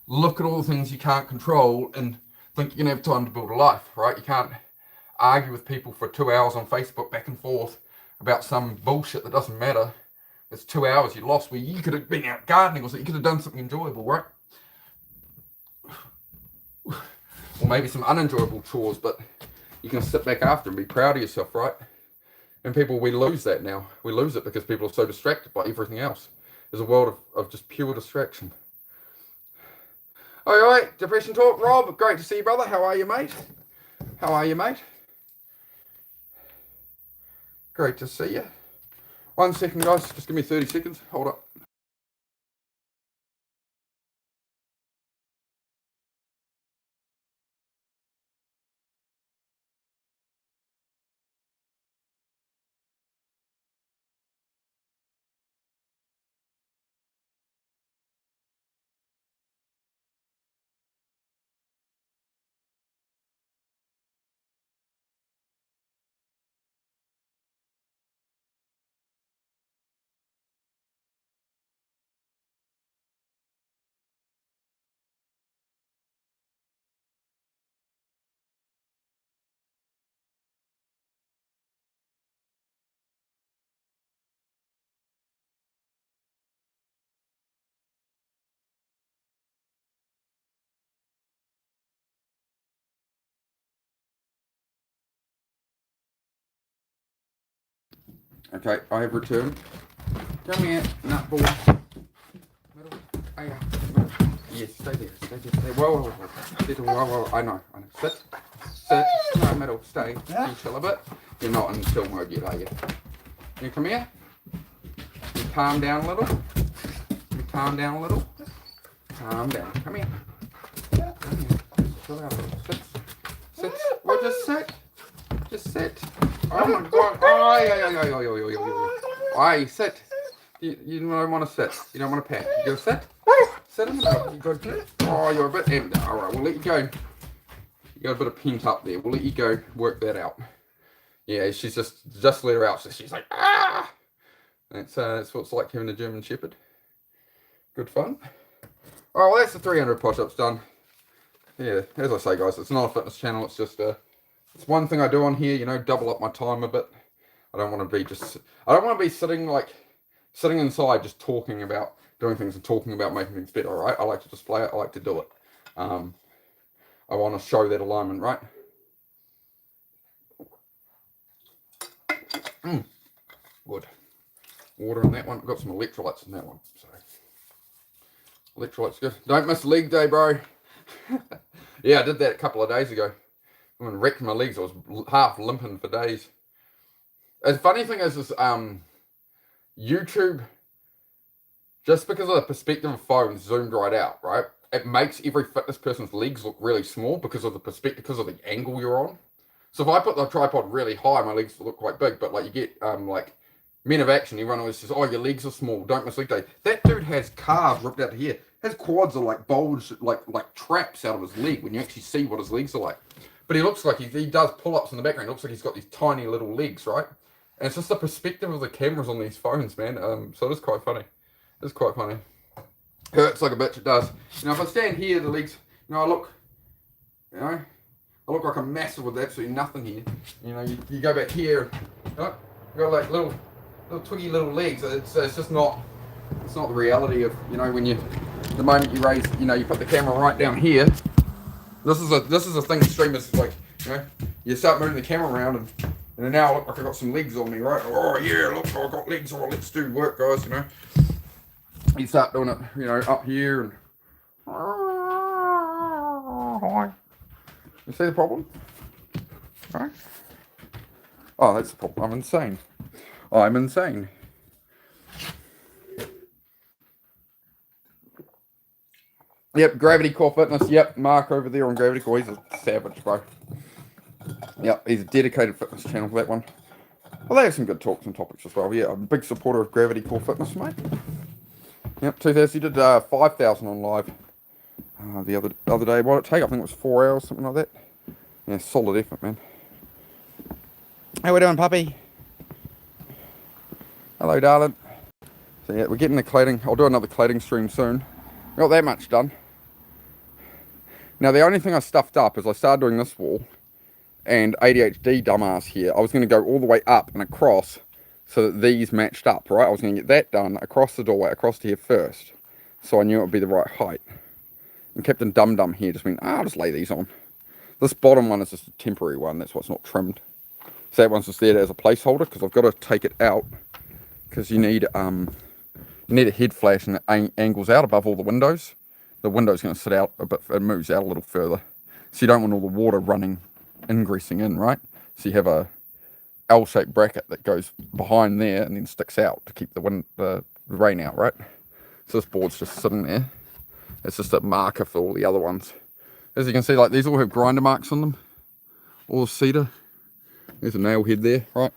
look at all the things you can't control and think you're going to have time to build a life, right? You can't argue with people for 2 hours on Facebook back and forth about some bullshit that doesn't matter. It's 2 hours you lost where you could have been out gardening or something. You could have done something enjoyable, right? Or maybe some unenjoyable chores, but you can sit back after and be proud of yourself, right? And people, we lose that now. We lose it because people are so distracted by everything else. There's a world of just pure distraction. All right, Depression Talk, Rob. Great to see you, brother. How are you, mate? How are you, mate? Great to see you. 1 second, guys. Just give me 30 seconds. Hold up. Okay, I have returned. Come here, nutball. Middle. Oh, yeah. Yes, stay there, stay there, stay. Whoa, whoa, whoa. Sit, whoa, whoa. I know. Sit. Sit. No, middle, stay. You chill a bit. You're not in chill mode yet, are you? You come here. You calm down a little. You calm down a little. Calm down. Come here. Come here. Chill out a little. Sit. Sit. Well, just sit. Just sit. Oh my god. Oh, yeah. Aye, sit. You don't want to sit. You don't want to pat. You gotta sit. Sit in the middle. You gotta. Oh, you're a bit empty. Alright, we'll let you go. You got a bit of pent up there. We'll let you go. Work that out. Yeah, she's just let her out. So she's like, ah! That's what it's like having a German Shepherd. Good fun. Alright, well, that's the 300 push-ups done. Yeah, as I say, guys, it's not a fitness channel. It's just it's one thing I do on here, you know, double up my time a bit. I don't want to be sitting inside just talking about doing things and talking about making things better, right? I like to display it. I like to do it. I want to show that alignment, right? Good. Water in that one. I've got some electrolytes in that one. So electrolytes good. Don't miss leg day, bro. Yeah, I did that a couple of days ago. I wrecked my legs. I was half limping for days. The funny thing is YouTube, just because of the perspective of phones zoomed right out, right? It makes every fitness person's legs look really small because of the perspective, because of the angle you're on. So if I put the tripod really high, my legs look quite big. But like you get like Men of Action, everyone always says, "Oh, your legs are small. Don't miss leg day." That dude has calves ripped out of here. His quads are like bulged, like traps out of his leg when you actually see what his legs are like. But he looks like he does pull-ups in the background. It looks like he's got these tiny little legs, right? And it's just the perspective of the cameras on these phones, man. So it is quite funny. It's quite funny. Hurts like a bitch, it does. You know, if I stand here, the legs, you know, I look like I'm massive with absolutely nothing here. You know, you go back here, you know, you got like little twiggy little legs. It's just not, it's not the reality of, you know, when the moment you raise, you know, you put the camera right down here. This is a thing streamers like, you know, you start moving the camera around and now I look like I got some legs on me, right? Oh yeah, look, I got legs. Oh, let's do work, guys. You know, you start doing it, you know, up here and. You see the problem? Right? Oh, that's the problem. I'm insane. I'm insane. Yep, Gravity Core Fitness. Yep, Mark over there on Gravity Core. He's a savage, bro. Yep, he's a dedicated fitness channel for that one. Well, they have some good talks and topics as well. Yeah, I'm a big supporter of Gravity Core Fitness, mate. Yep, 2000. He did 5,000 on live the other day. What did it take? I think it was 4 hours, something like that. Yeah, solid effort, man. How we doing, puppy? Hello, darling. So yeah, we're getting the cladding. I'll do another cladding stream soon. Got that much done. Now the only thing I stuffed up is I started doing this wall, and ADHD dumbass here, I was going to go all the way up and across so that these matched up, right? I was going to get that done across the doorway, across to here first, so I knew it would be the right height. And Captain Dum Dum here just went, I'll just lay these on. This bottom one is just a temporary one. That's why it's not trimmed. So that one's just there as a placeholder because I've got to take it out because you need a head flash and it angles out above all the windows. The window's going to sit out a bit, it moves out a little further. So you don't want all the water running, ingressing in, right? So you have a L-shaped bracket that goes behind there and then sticks out to keep the rain out, right? So this board's just sitting there. It's just a marker for all the other ones. As you can see, like these all have grinder marks on them. All the cedar. There's a nail head there, right?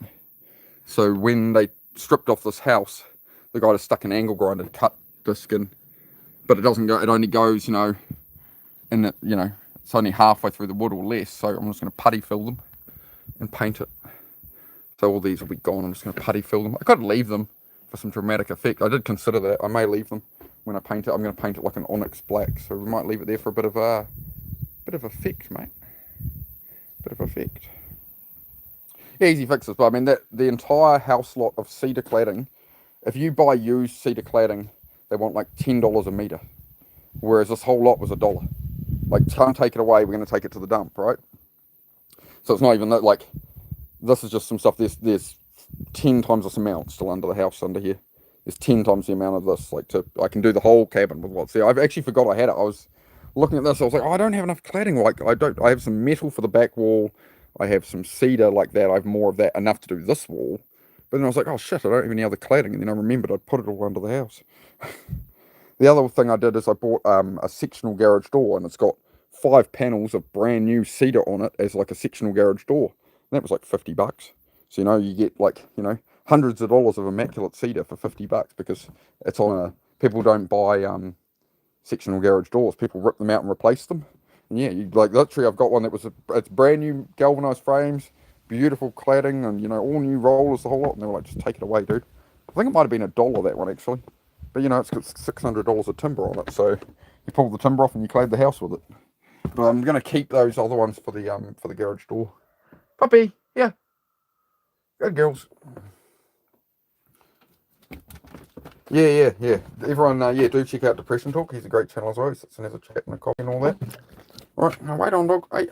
So when they stripped off this house, the guy just stuck an angle grinder to cut the skin. But it doesn't go, it only goes, you know, in the, you know, it's only halfway through the wood or less. So I'm just going to putty fill them and paint it. So all these will be gone. I'm just going to putty fill them. I could leave them for some dramatic effect. I did consider that. I may leave them when I paint it. I'm going to paint it like an onyx black. So we might leave it there for a bit of effect, mate. Bit of effect. Easy fixes. But I mean, that the entire house lot of cedar cladding, if you buy used cedar cladding, they want like $10 a metre. Whereas this whole lot was $1. Like, can't take it away. We're going to take it to the dump, right? So it's not even that, like, this is just some stuff. There's 10 times this amount still under the house under here. There's 10 times the amount of this. Like, I can do the whole cabin with what's there. I've actually forgot I had it. I was looking at this. I was like, oh, I don't have enough cladding. Like, I have some metal for the back wall. I have some cedar like that. I have more of that, enough to do this wall. But then I was like, oh shit, I don't have any other cladding. And then I remembered I'd put it all under the house. The other thing I did is I bought a sectional garage door, and it's got 5 panels of brand new cedar on it as like a sectional garage door. And that was like $50. So, you know, you get like, you know, hundreds of dollars of immaculate cedar for $50 because it's on a, people don't buy sectional garage doors. People rip them out and replace them. And yeah, you like literally I've got one that was it's brand new galvanized frames, beautiful cladding, and you know, all new rollers, the whole lot. And they were like, just take it away, dude. I think it might have been $1, that one actually. But you know, it's got $600 of timber on it, so you pull the timber off and you clad the house with it. But I'm gonna keep those other ones for the garage door. Puppy, yeah. Good girls. Yeah. Everyone, yeah, do check out Depression Talk. He's a great channel as well. He sits and has a chat and a coffee and all that. Right, now wait on, dog. Hey.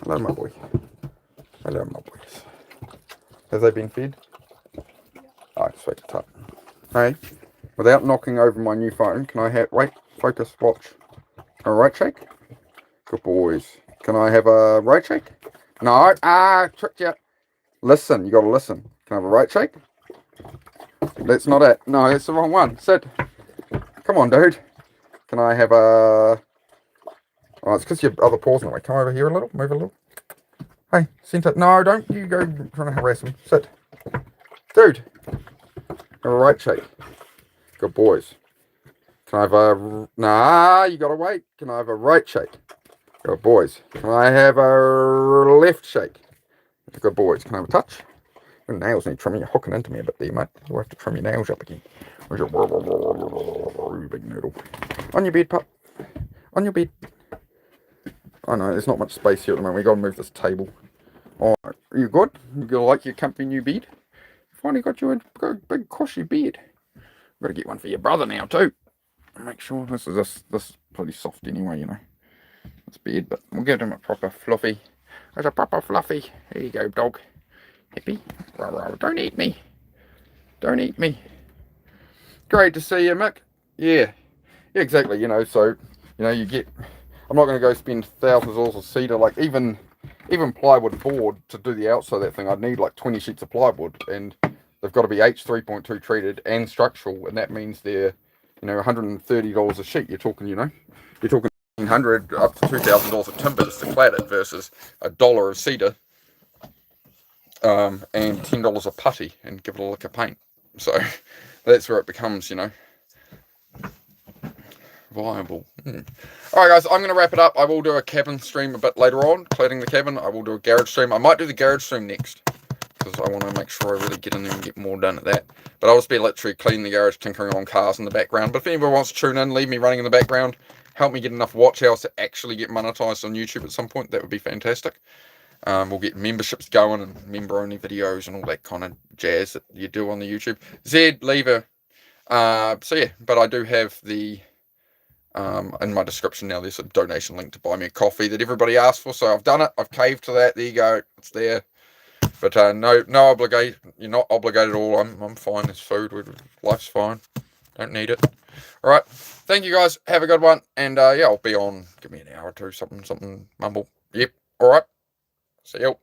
Hello, my boy. Hello, my boys. Have they been fed? Alright, sweet tut. Hey, without knocking over my new phone, can I have, wait, focus, watch. A right shake? Good boys. Can I have a right shake? No, tricked you. Listen, you gotta listen. Can I have a right shake? That's not it. No, that's the wrong one. Sit. Come on, dude. Can I have a... Oh, it's because your other paw's in the way. Come over here a little. Move a little. Hey, center. No, don't you go trying to harass him. Sit. Dude. Have a right shake. Good boys. Can I have a... Nah, you gotta wait. Can I have a right shake? Good boys. Can I have a left shake? Good boys. Can I have a touch? Your nails need trimming. You're hooking into me a bit there, mate. You'll have to trim your nails up again. Where's your... You big noodle. On your bed, pup. On your bed. I know, there's not much space here at the moment. We've got to move this table. Oh, are you good? You like your comfy new bed? Finally got you a big cushy bed. I've got to get one for your brother now too. Make sure this is pretty soft anyway, you know. This bed, but we'll give him a proper fluffy. There's a proper fluffy. There you go, dog. Happy? Don't eat me. Don't eat me. Great to see you, Mick. Yeah, exactly. You know, so you know you get. I'm not going to go spend thousands of dollars of cedar, like even plywood board to do the outside of that thing. I'd need like 20 sheets of plywood, and they've got to be H3.2 treated and structural, and that means they're, you know, $130 a sheet. You're talking, you know, you're talking $100 up to $2,000 of timber just to clad it versus $1 of cedar, and $10 of putty and give it a lick of paint. So that's where it becomes, you know, viable. Alright guys, I'm going to wrap it up. I will do a cabin stream a bit later on, cladding the cabin. I will do a garage stream. I might do the garage stream next, because I want to make sure I really get in there and get more done at that. But I'll just be literally cleaning the garage, tinkering on cars in the background. But if anybody wants to tune in, leave me running in the background, help me get enough watch hours to actually get monetized on YouTube at some point, that would be fantastic. We'll get memberships going and member-only videos and all that kind of jazz that you do on the YouTube. Zed, Lever. So yeah, but I do have the In my description now, there's a donation link to buy me a coffee that everybody asked for. So I've done it. I've caved to that. There you go. It's there. But no obligation. You're not obligated at all. I'm fine. There's food. Life's fine. Don't need it. All right. Thank you guys. Have a good one. And yeah, I'll be on. Give me an hour or two. Something mumble. Yep. All right. See you.